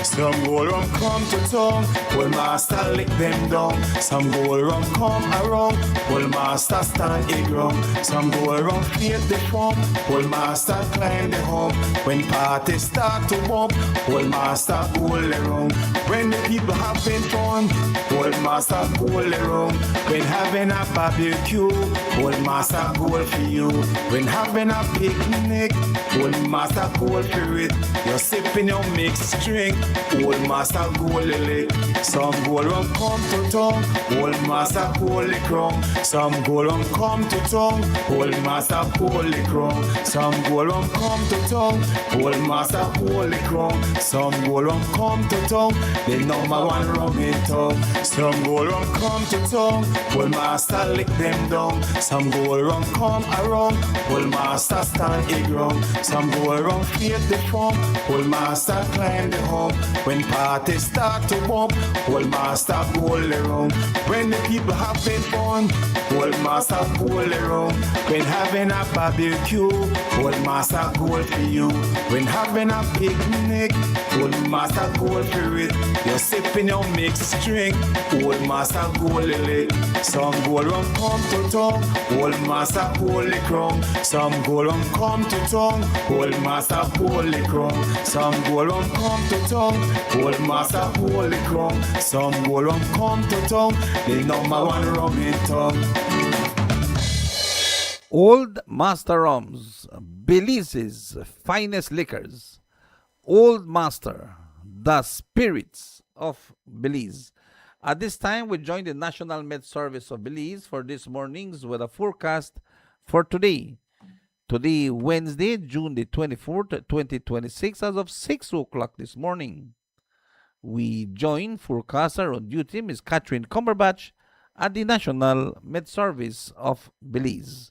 Some gold rum come to town, old master lick them down. Some gold rum come around, old master stand a ground. Some gold rum create the form, old master climb the hump. When parties start to bump, old master hold around. When the people having fun, old master hold around. When having a barbecue, old master gold for you. When having a picnic, old master gold for it. You're sipping your mixed drink, old master gold lily. Some gold rum come to town, old master gold the crown. Some gold rum come to town, old master gold the crown. Some gold rum come to town, old master gold the crown. Some gold rum come to town, the number one rum in town. Some gold rum come to town, old master lick them down. Some gold rum come around, old master stand a ground. Some gold rum create the form, old master climb the hump. When parties start to bump, old master gold around. When the people having fun, old master gold around. When having a barbecue, old master gold for you. When having a picnic, old master gold for it. You're sipping your mixed drink, old master gold lily. Some gold rum come to town, old master gold the crown. Some gold rum come to town, old master gold the crown. Some gold rum come to town, old master hold the crown. Some gold rum come to town, the number one rum in town. Old Master Rums, Belize's finest liquors. Old Master, the spirits of Belize. At this time, we join the National Med Service of Belize for this morning's weather forecast for today. Today, Wednesday, June the 24th, 2026, as of 6 o'clock this morning. We join forecaster on duty, Ms. Catherine Cumberbatch, at the National Med Service of Belize.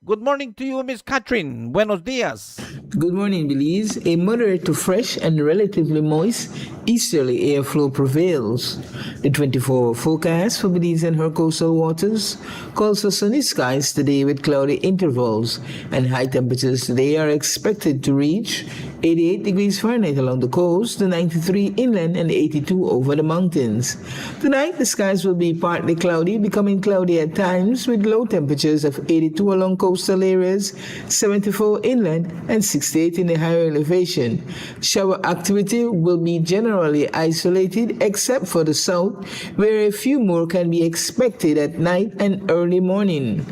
Good morning to you, Ms. Catherine. Buenos dias. Good morning, Belize. A moderate to fresh and relatively moist easterly airflow prevails. The 24-hour forecast for Belize and her coastal waters calls for sunny skies today with cloudy intervals, and high temperatures today are expected to reach 88 degrees Fahrenheit along the coast, to 93 inland, and 82 over the mountains. Tonight, the skies will be partly cloudy, becoming cloudy at times, with low temperatures of 82 along coastal areas, 74 inland, and 68 in the higher elevation. Shower activity will be generally isolated except for the south, where a few more can be expected at night and early morning.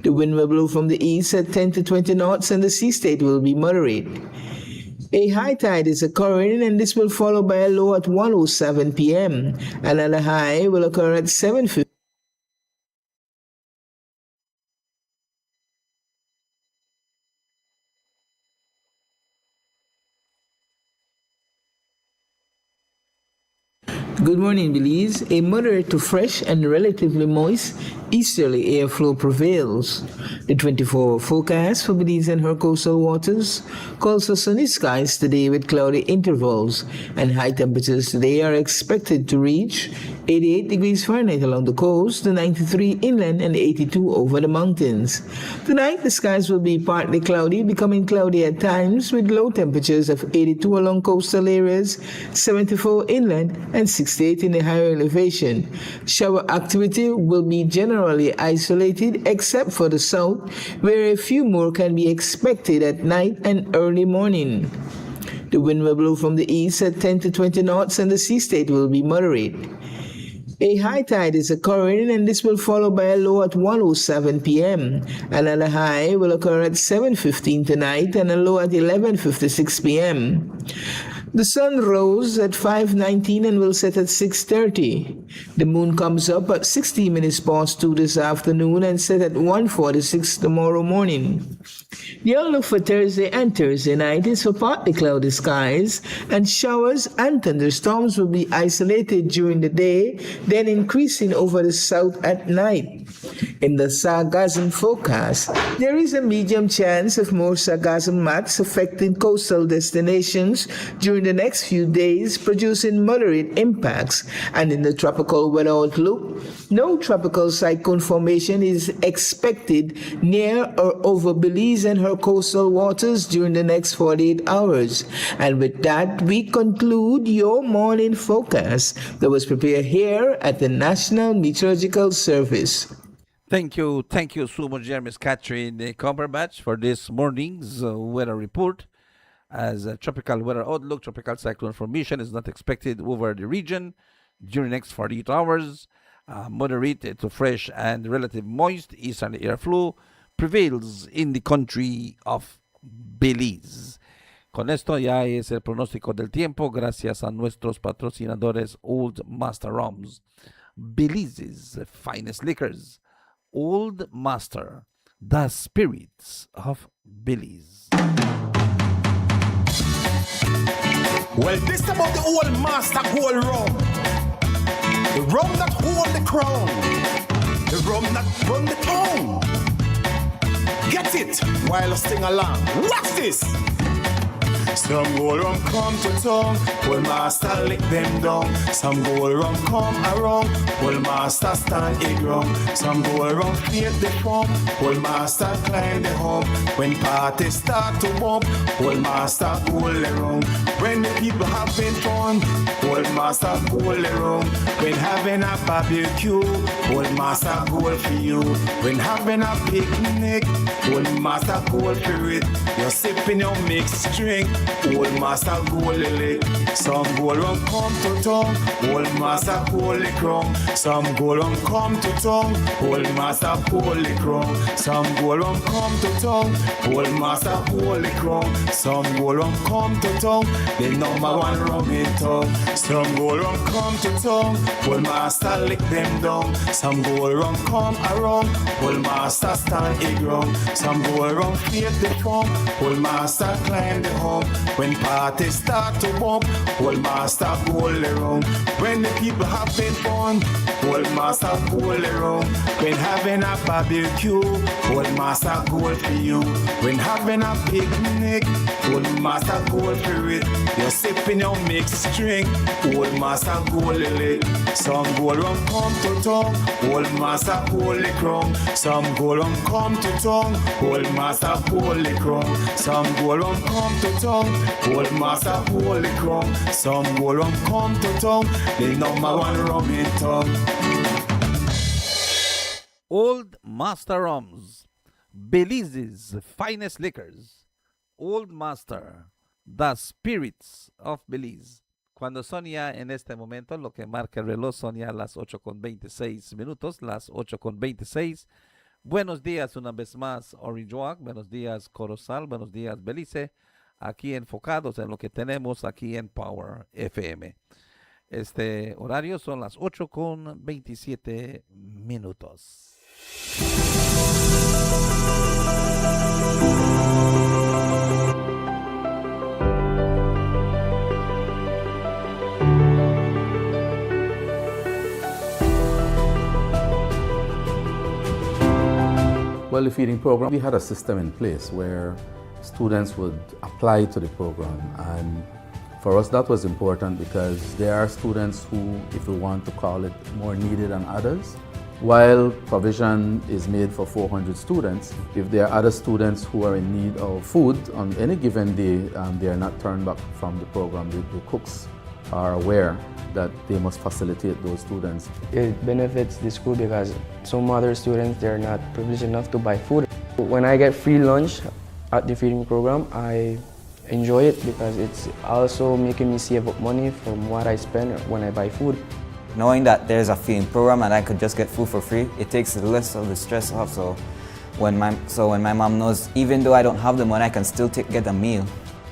The wind will blow from the east at 10 to 20 knots, and the sea state will be moderate. A high tide is occurring, and this will follow by a low at 1:07 p.m. Another high will occur at 7:50. Good morning, Belize. A moderate to fresh and relatively moist easterly airflow prevails. The 24-hour forecast for Belize and her coastal waters calls for sunny skies today with cloudy intervals, and high temperatures today are expected to reach 88 degrees Fahrenheit along the coast, to 93 inland, and 82 over the mountains. Tonight, the skies will be partly cloudy, becoming cloudy at times, with low temperatures of 82 along coastal areas, 74 inland, and 68 in the higher elevation. Shower activity will be generally isolated except for the south, where a few more can be expected at night and early morning. The wind will blow from the east at 10 to 20 knots, and the sea state will be moderate. A high tide is occurring, and this will follow by a low at 1:07 p.m. Another high will occur at 7:15 tonight, and a low at 11:56 p.m. The sun rose at 5:19 and will set at 6:30. The moon comes up at 16 minutes past 2 this afternoon and set at 1:46 tomorrow morning. The outlook for Thursday and Thursday night is for partly cloudy skies, and showers and thunderstorms will be isolated during the day, then increasing over the south at night. In the sargassum forecast, there is a medium chance of more sargassum mats affecting coastal destinations during the next few days, producing moderate impacts. And in the tropical weather outlook, no tropical cyclone formation is expected near or over Belize and her coastal waters during the next 48 hours. And with that, we conclude your morning forecast that was prepared here at the National Meteorological Service. Thank you so much, Miss Catherine Cumberbatch, for this morning's weather report. As a tropical weather outlook, tropical cyclone formation is not expected over the region during the next 48 hours. Moderate to fresh and relative moist easterly airflow prevails in the country of Belize. Con esto ya es el pronóstico del tiempo gracias a nuestros patrocinadores Old Master Rums, Belize's finest liquors. Old Master, the spirits of Belize. Well, this about the Old Master Gold Rum. The rum that hold the crown. The rum that run the town. Get it while I sing along. Watch this. Some gold rum come to town, Old Master lick them down. Some gold rum come around, Old Master stand it ground. Some gold rum create the form, Old Master climb the hump. When parties start to bump, Old Master hold around. When the people having fun, Old Master hold around. When having a barbecue, Old Master gold for you. When having a picnic, Old Master gold for it. You're sipping your mixed drink, Old Master gold lily. Some gold rum come to town, Old Master holy crown. Some gold rum come to town, Old Master holy crown. Some gold rum come to town, Old Master holy crown. Some gold rum come to town, the number one rum in town. Some gold rum come to town, Old Master lick them down. Some gold rum come around, Old Master stand it ground. Some gold rum create the form, Old Master climb the hump. When parties start to bump, Old Master gold around. When the people having fun, Old Master gold around. When having a barbecue, Old Master gold for you. When having a picnic, Old Master gold for it. You're sipping your mixed drink, Old Master gold lily. Some gold rum come to town, Old Master holy crown. Some gold rum come to town, Old Master holy crown. Some gold rum come to town, Old Master holy crown. Some gold rum come to town, the number one rum in town. Old Master Rums, Belize's finest liquors. Old Master, the spirits of Belize. Cuando son ya en este momento, lo que marca el reloj son ya las 8:26, las 8:26. Buenos días una vez más, Orange Walk. Buenos días, Corozal. Buenos días, Belice. Aquí enfocados en lo que tenemos aquí en Power FM. Este horario son las 8:27. Well, the feeding program, we had a system in place where students would apply to the program, and for us that was important because there are students who, if we want to call it, more needed than others. While provision is made for 400 students, if there are other students who are in need of food on any given day, they are not turned back from the program. The cooks are aware that they must facilitate those students. It benefits the school because some other students, they're not privileged enough to buy food. When I get free lunch at the feeding program, I enjoy it because it's also making me save up money from what I spend when I buy food. Knowing that there's a feeding program and I could just get food for free, it takes the less of the stress off. So when my mom knows, even though I don't have the money, I can still get a meal.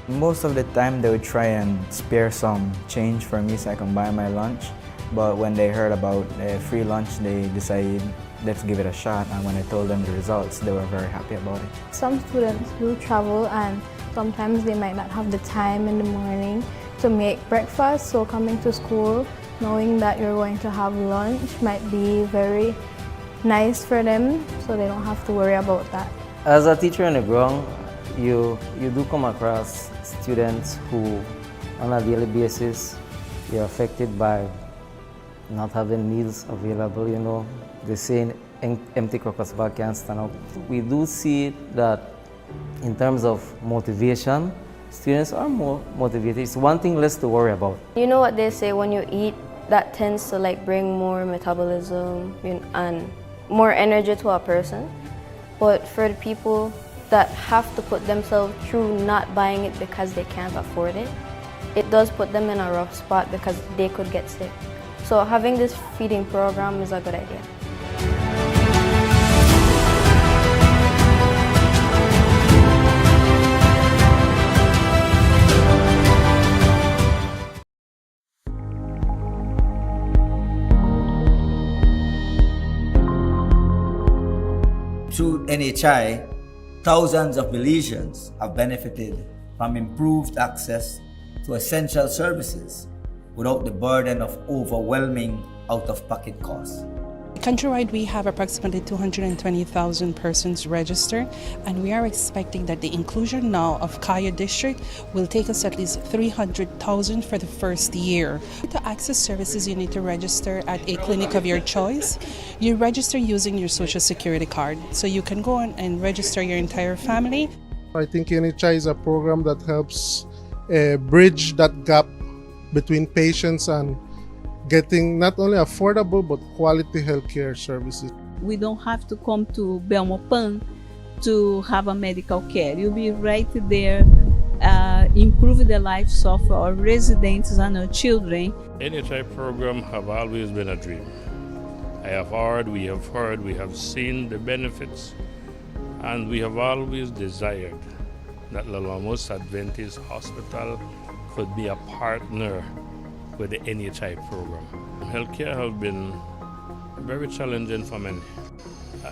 Most of the time they would try and spare some change for me so I can buy my lunch. But when they heard about free lunch, they decided, let's give it a shot. And when I told them the results, they were very happy about it. Some students do travel and sometimes they might not have the time in the morning to make breakfast. So coming to school, knowing that you're going to have lunch might be very nice for them, so they don't have to worry about that. As a teacher on the ground, you do come across students who, on a daily basis, you're affected by not having meals available. You know, the saying, empty crocus bag can't stand up. We do see that in terms of motivation, students are more motivated. It's one thing less to worry about. You know what they say, when you eat, that tends to like bring more metabolism and more energy to a person. But for the people that have to put themselves through not buying it because they can't afford it, it does put them in a rough spot because they could get sick. So having this feeding program is a good idea. Through NHI, thousands of Belizeans have benefited from improved access to essential services without the burden of overwhelming out-of-pocket costs. Countrywide, we have approximately 220,000 persons registered, and we are expecting that the inclusion now of Kaya District will take us at least 300,000 for the first year. To access services, you need to register at a clinic of your choice. You register using your Social Security card, so you can go on and register your entire family. I think NHI is a program that helps bridge that gap between patients and getting not only affordable but quality healthcare services. We don't have to come to Belmopan to have a medical care. You'll be right there, improve the lives of our residents and our children. NHI program have always been a dream. I have heard, we have seen the benefits, and we have always desired that Lalamos Adventist Hospital could be a partner with the NHI program. Healthcare has been very challenging for many.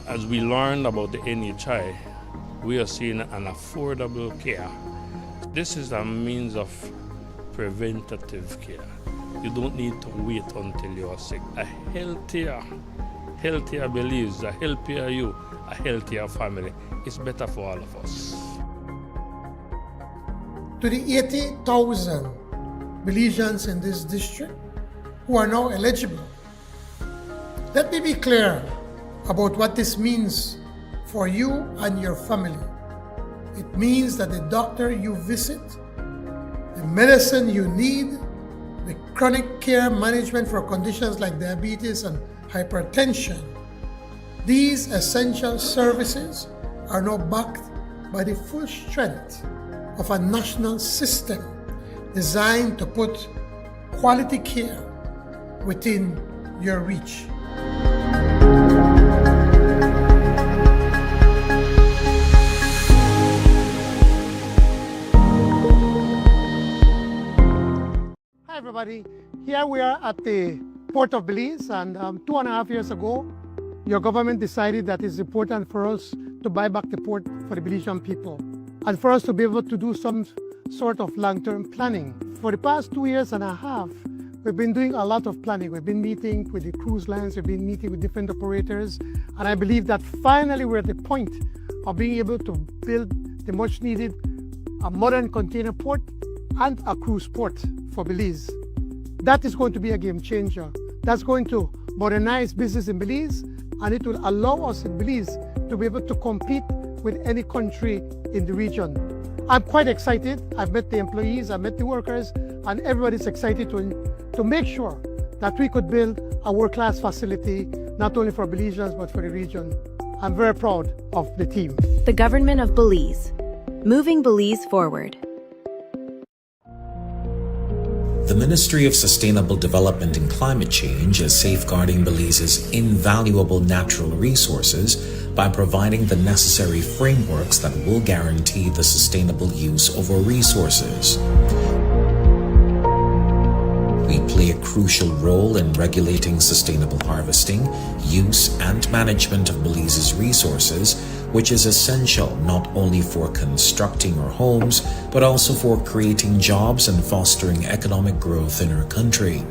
As we learned about the NHI, we are seeing an affordable care. This is a means of preventative care. You don't need to wait until you are sick. A healthier Belize, a healthier you, a healthier family. It's better for all of us. To the 80,000 Belizeans in this district who are now eligible, let me be clear about what this means for you and your family. It means that the doctor you visit, the medicine you need, the chronic care management for conditions like diabetes and hypertension, these essential services are now backed by the full strength of a national system designed to put quality care within your reach. Hi everybody, here we are at the Port of Belize, and 2.5 years ago your government decided that it's important for us to buy back the port for the Belizean people and for us to be able to do some sort of long-term planning. For the past 2.5 years, we've been doing a lot of planning. We've been meeting with the cruise lines, we've been meeting with different operators, and I believe that finally we're at the point of being able to build the much needed modern container port and a cruise port for Belize. That is going to be a game changer. That's going to modernize business in Belize, and it will allow us in Belize to be able to compete with any country in the region. I'm quite excited. I've met the employees, I've met the workers, and everybody's excited to make sure that we could build a world-class facility, not only for Belizeans, but for the region. I'm very proud of the team. The Government of Belize, moving Belize forward. The Ministry of Sustainable Development and Climate Change is safeguarding Belize's invaluable natural resources by providing the necessary frameworks that will guarantee the sustainable use of our resources. We play a crucial role in regulating sustainable harvesting, use, and management of Belize's resources, which is essential not only for constructing our homes, but also for creating jobs and fostering economic growth in our country.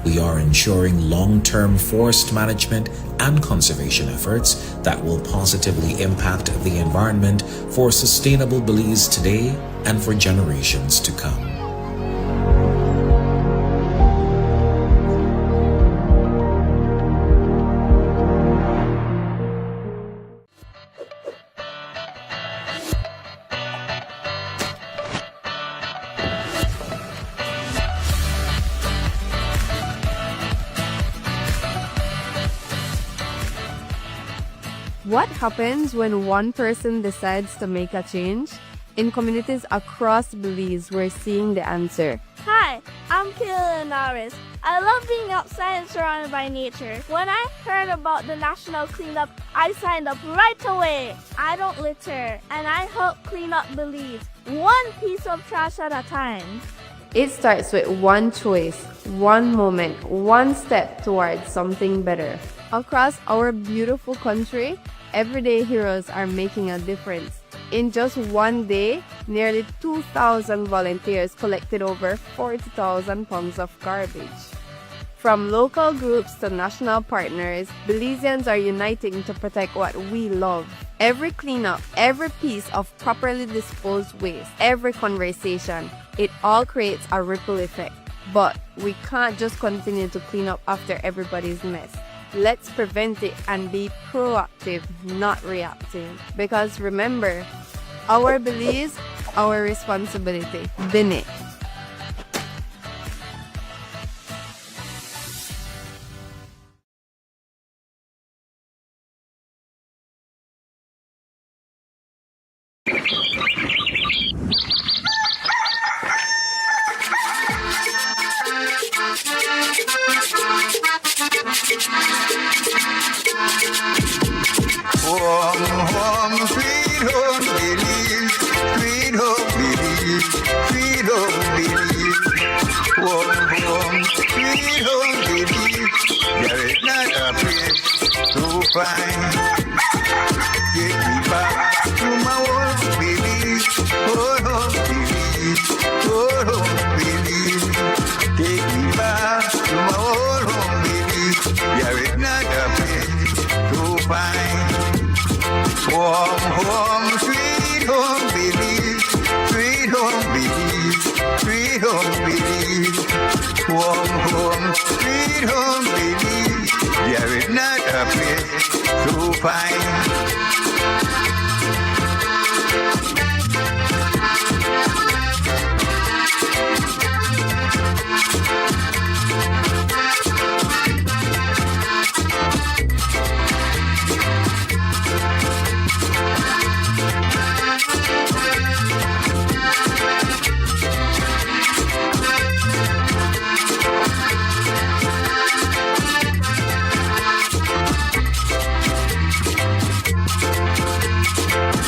we are ensuring long-term forest management and conservation efforts that will positively impact the environment for sustainable Belize today and for generations to come. What happens when one person decides to make a change? In communities across Belize, we're seeing the answer. Hi, I'm Kayla Linares. I love being outside and surrounded by nature. When I heard about the national cleanup, I signed up right away. I don't litter, and I help clean up Belize, one piece of trash at a time. It starts with one choice, one moment, one step towards something better. Across our beautiful country, everyday heroes are making a difference. In just one day, nearly 2,000 volunteers collected over 40,000 pounds of garbage. From local groups to national partners, Belizeans are uniting to protect what we love. Every cleanup, every piece of properly disposed waste, every conversation, it all creates a ripple effect. But we can't just continue to clean up after everybody's mess. Let's prevent it and be proactive, not reactive. Because remember, our Belize, our responsibility. Bine. Home, sweet home, Belize, sweet home, Belize, sweet home, Belize. Home, sweet home, Belize. There is not a place so fine. Take me back to my home, Belize, home, Belize, home, Belize. Take me back to my home, Belize. There is not a place so fine. Home, sweet home, Belize, sweet home, Belize, sweet home, Belize. Home, sweet home, Belize. There is not a place so fine.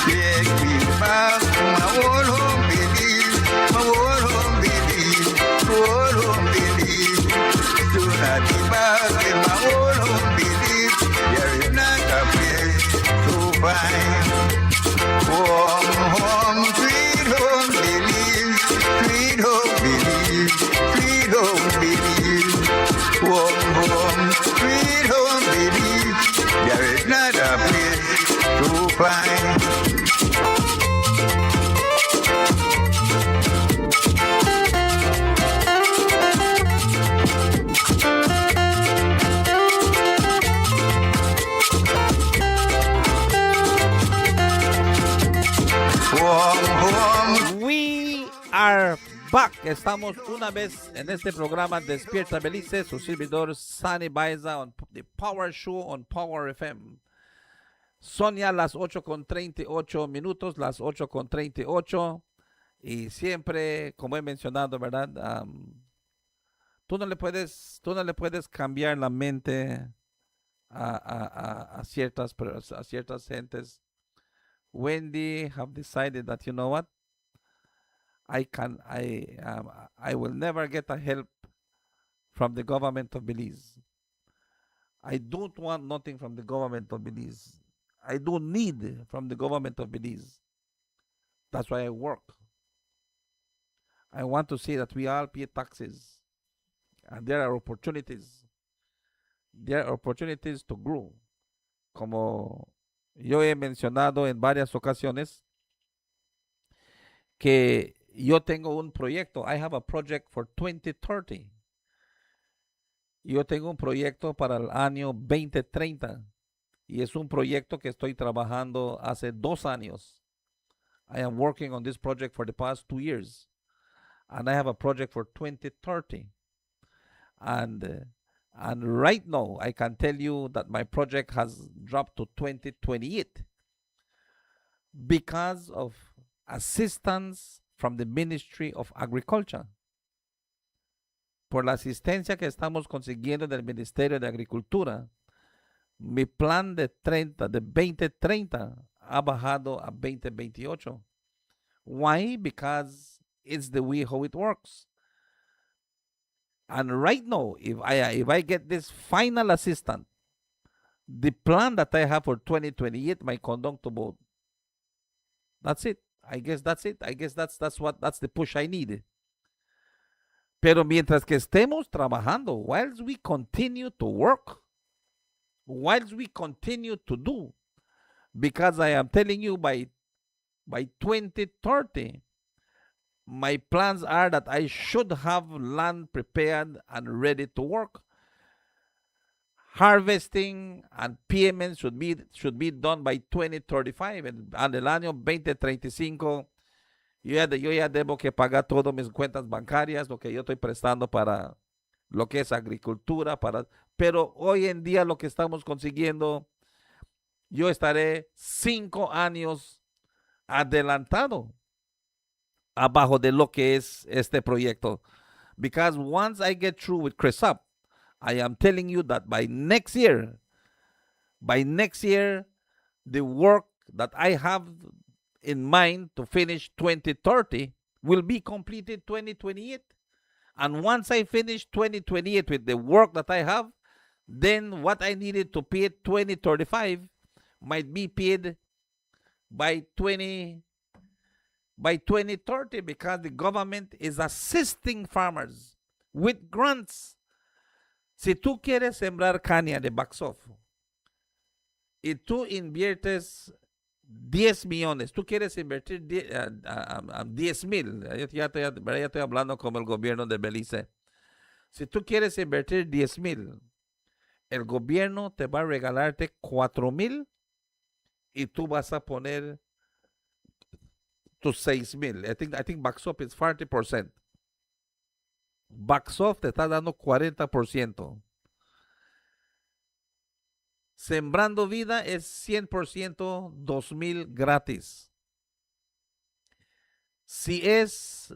Take me back to my old home, Belize, my old home, Belize, old home, Belize. Soon I'll be back in my old home, Belize. There is not a place so fine. Home, sweet home, Belize, sweet home, Belize, sweet home, Belize. Home, sweet home, Belize. There is not a place so fine. We are back. Estamos una vez en este programa Despierta Belice, su servidor Sani Baiza on the Power Show on Power FM. Son ya las 8:38, las 8:38. Y siempre, como he mencionado, ¿verdad? Tú no le puedes cambiar la mente a ciertas gentes. Wendy have decided that, you know what? I will never get a help from the government of Belize. I don't want nothing from the government of Belize. I don't need from the government of Belize. That's why I work. I want to see that we all pay taxes. And there are opportunities. There are opportunities to grow. Como yo he mencionado en varias ocasiones, que yo tengo un proyecto. I have a project for 2030. Yo tengo un proyecto para el año 2030. Y es un proyecto que estoy trabajando hace 2 años. I am working on this project for the past 2 years. And I have a project for 2030. And right now, I can tell you that my project has dropped to 2028 because of assistance from the Ministry of Agriculture. Por la asistencia que estamos consiguiendo del Ministerio de Agricultura, mi plan de 2030 ha bajado a 2028. Why? Because it's the way how it works. And right now, if I get this final assistance, the plan that I have for 2028 might conduct to vote. That's it. I guess that's it. I guess that's the push I need. Pero mientras que estemos trabajando, whilst we continue to work, whilst we continue to do, because I am telling you by 2030, my plans are that I should have land prepared and ready to work. Harvesting and payments should be done by 2035. En el año 2035, yo ya debo que pagar todas mis cuentas bancarias, lo que yo estoy prestando para lo que es agricultura, pero hoy en día lo que estamos consiguiendo, yo estaré 5 años adelantado abajo de lo que es este proyecto. Because once I get through with CRESUP, I am telling you that by next year, the work that I have in mind to finish 2030 will be completed 2028. And once I finish 2028 with the work that I have, then what I needed to pay 2035 might be paid by 2030, because the government is assisting farmers with grants. Si tú quieres sembrar caña de Baxof y tú inviertes 10 millones, tú quieres invertir 10,000, ya estoy hablando como el gobierno de Belize. Si tú quieres invertir 10,000, el gobierno te va a regalarte 4,000 y tú vas a poner tus 6,000. I think Baxof is 40%. Baxof te está dando 40%. Sembrando Vida es 100%, 2,000 gratis. Si es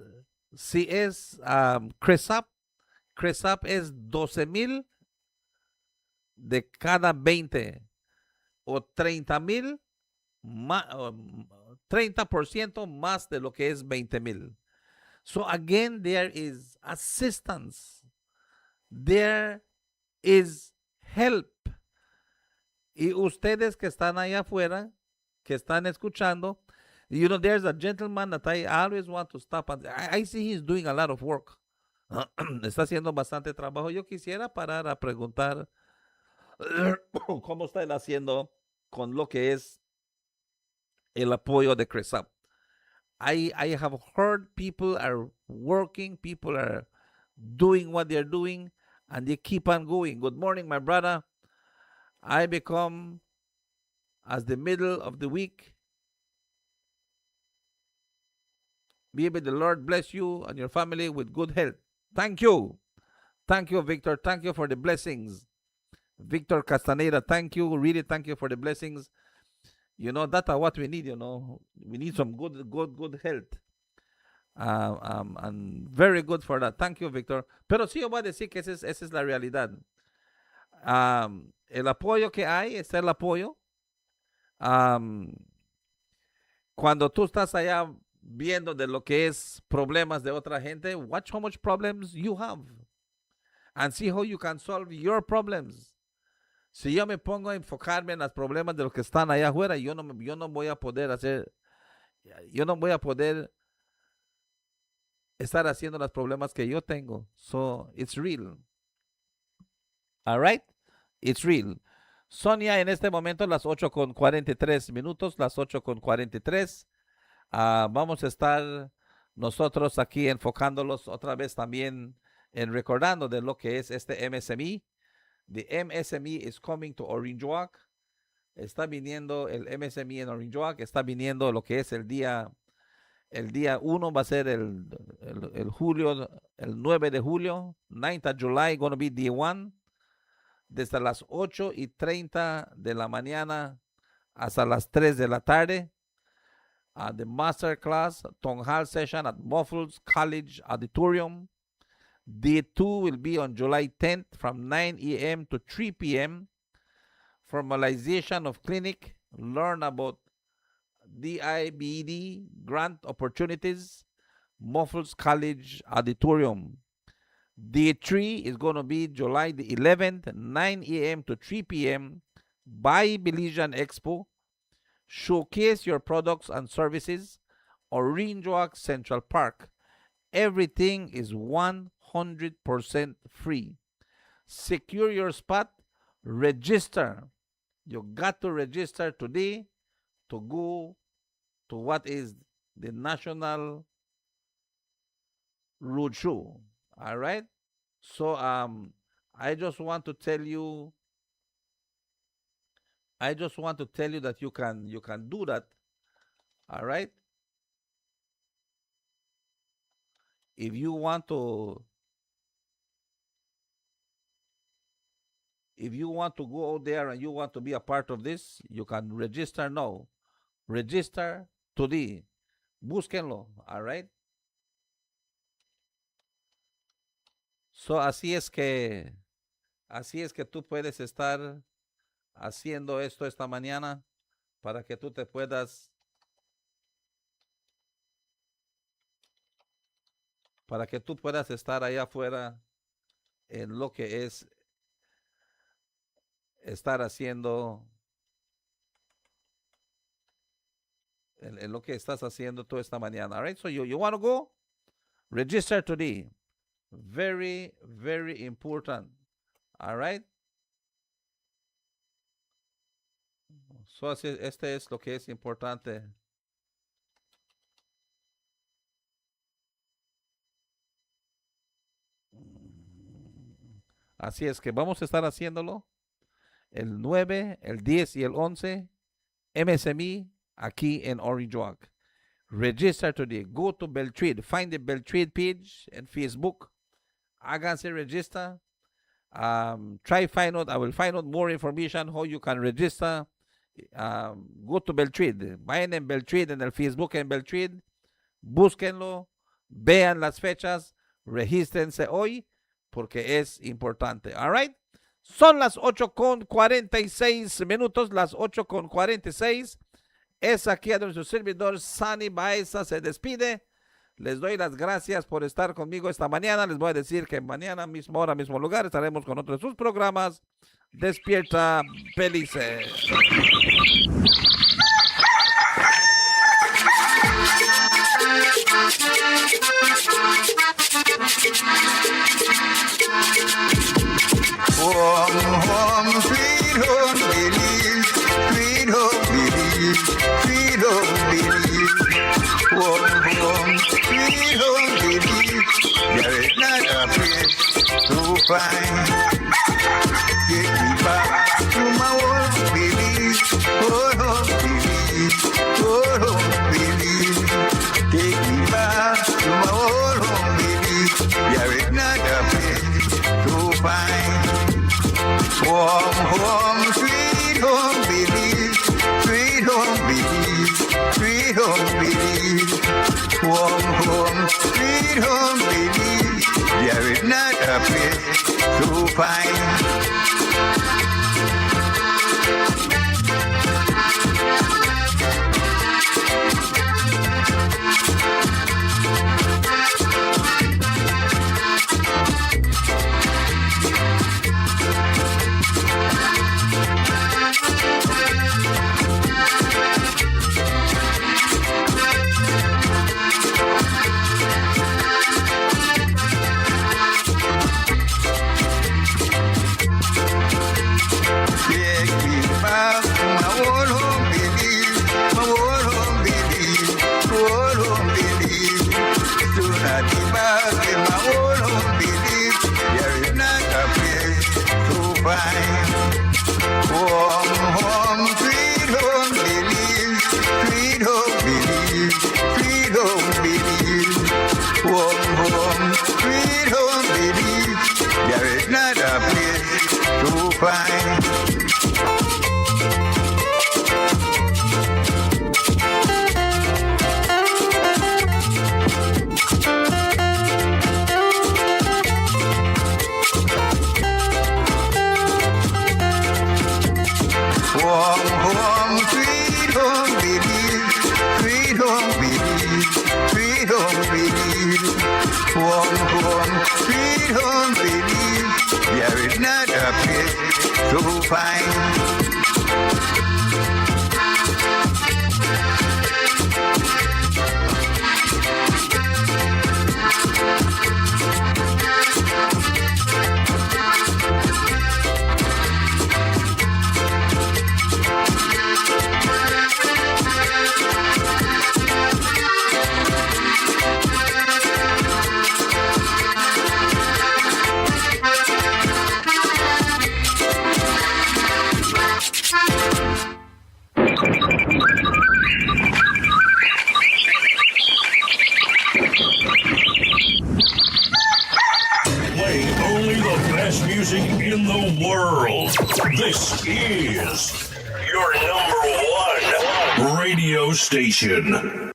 CRESUP es 12,000 de cada 20 o 30,000, 30% más de lo que es 20,000. So again, there is assistance. There is help. Y ustedes que están allá afuera, que están escuchando, there's a gentleman that I always want to stop and I see he's doing a lot of work. Está haciendo bastante trabajo. Yo quisiera parar a preguntar cómo está él haciendo con lo que es el apoyo de CRESUP. I have heard people are working, people are doing what they're doing, and they keep on going. Good morning, my brother. I become, as the middle of the week, maybe the Lord bless you and your family with good health. Thank you. Thank you, Victor. Thank you for the blessings. Victor Castaneda, thank you. Really, thank you for the blessings. That's what we need, We need some good health. And very good for that. Thank you, Victor. Pero sí, yo voy a decir que esa es la realidad. El apoyo que hay, está el apoyo. Cuando tú estás allá viendo de lo que es problemas de otra gente, watch how much problems you have. And see how you can solve your problems. Si yo me pongo a enfocarme en los problemas de los que están allá afuera, yo no voy a poder estar haciendo los problemas que yo tengo. So, it's real. All right? It's real. Sonia, en este momento, las 8:43, las 8:43. Vamos a estar nosotros aquí enfocándolos otra vez también en recordando de lo que es este MSME. The MSME is coming to Orange Walk. Está viniendo el MSME en Orange Walk. Está viniendo lo que es el día 1, va a ser el 9 de julio, 9th of July, going to be day 1, desde las 8:30 de la mañana hasta las 3 de la tarde. The masterclass, Town Hall session at Muffles College Auditorium. Day 2 will be on July 10th from 9 a.m. to 3 p.m. Formalization of clinic, learn about DIBED grant opportunities, Muffles College Auditorium. Day 3 is going to be July the 11th, 9 a.m. to 3 p.m. by Belizean Expo. Showcase your products and services, Orange Walk Central Park. Everything is 100% free. Secure your spot. Register. You got to register today to go to what is the National Roadshow. All right? So I just want to tell you that you can do that. All right? If you want to go out there and you want to be a part of this, you can register now. Register today. Búsquenlo, all right? So así es que tú puedes estar haciendo esto esta mañana para que tú te puedas estar allá afuera en lo que es estar haciendo en lo que estás haciendo tú esta mañana. All right? So you want to go? Register today. Very, very important. All right? So este es lo que es importante. Así es que vamos a estar haciéndolo el 9, el 10 y el 11 MSME aquí en Orange Walk. Register today. Go to Beltrade. Find the Beltrade page en Facebook. Háganse register. Try find out. I will find out more information how you can register. Go to Beltrade. Vayan en Beltrade, en el Facebook en Beltrade. Búsquenlo. Vean las fechas. Regístrense hoy porque es importante. All right? Son las 8:46, las 8:46. Es aquí a nuestro servidor Sani Baeza se despide. Les doy las gracias por estar conmigo esta mañana. Les voy a decir que mañana, mismo hora, mismo lugar, estaremos con otro de sus programas. Despierta Belize. Home, sweet home, Belize, sweet home, Belize, sweet home, Belize. Home, sweet home, Belize. There is not a place so fine. Get me back to my home, Belize, home, Belize, home, Belize. Take me back to my home, Belize. There is not a place so fine. Home, sweet home, Belize, sweet home, Belize, sweet home, Belize. Home, sweet home, Belize. There is not a place so fine. fine. Home, sweet home, Belize. Sweet home, Belize. Sweet home, Belize. Home, sweet home, Belize. There is not a place to find. Home, sweet home, Belize. Sweet home, Belize. Sweet home, Belize. Home, sweet home, Belize. There is not a place to find. Playing only the best music in the world. This is your #1 radio station.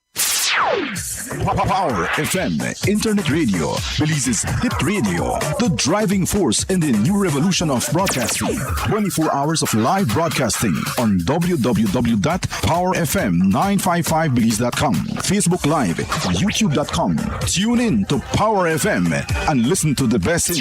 Power FM Internet Radio, Belize's hit radio, the driving force in the new revolution of broadcasting. 24 hours of live broadcasting on www.powerfm955belize.com, Facebook Live, youtube.com. Tune in to Power FM and listen to the best in.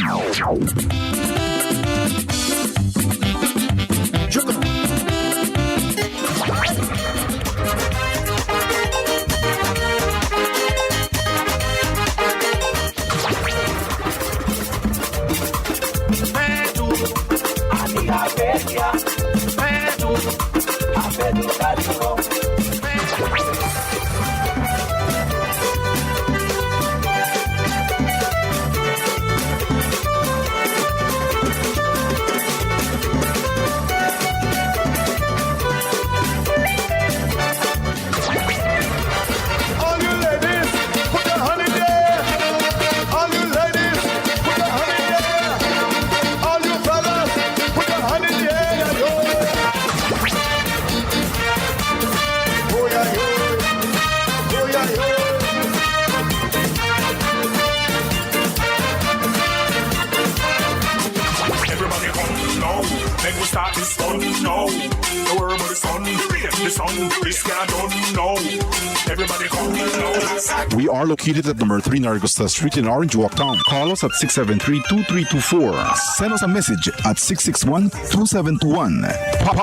We are located at number 3 Nargosta Street in Orange Walk Town. Call us at 673-2324. Send us a message at 661-2721.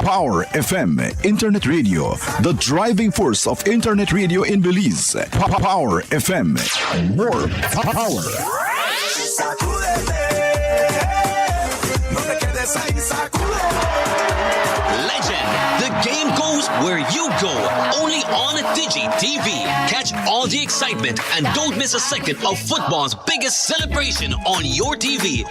Power FM Internet Radio, the driving force of Internet Radio in Belize. Power FM, more power. Legend. The game goes where you go. Only on Digi TV. Catch all the excitement and don't miss a second of football's biggest celebration on your TV.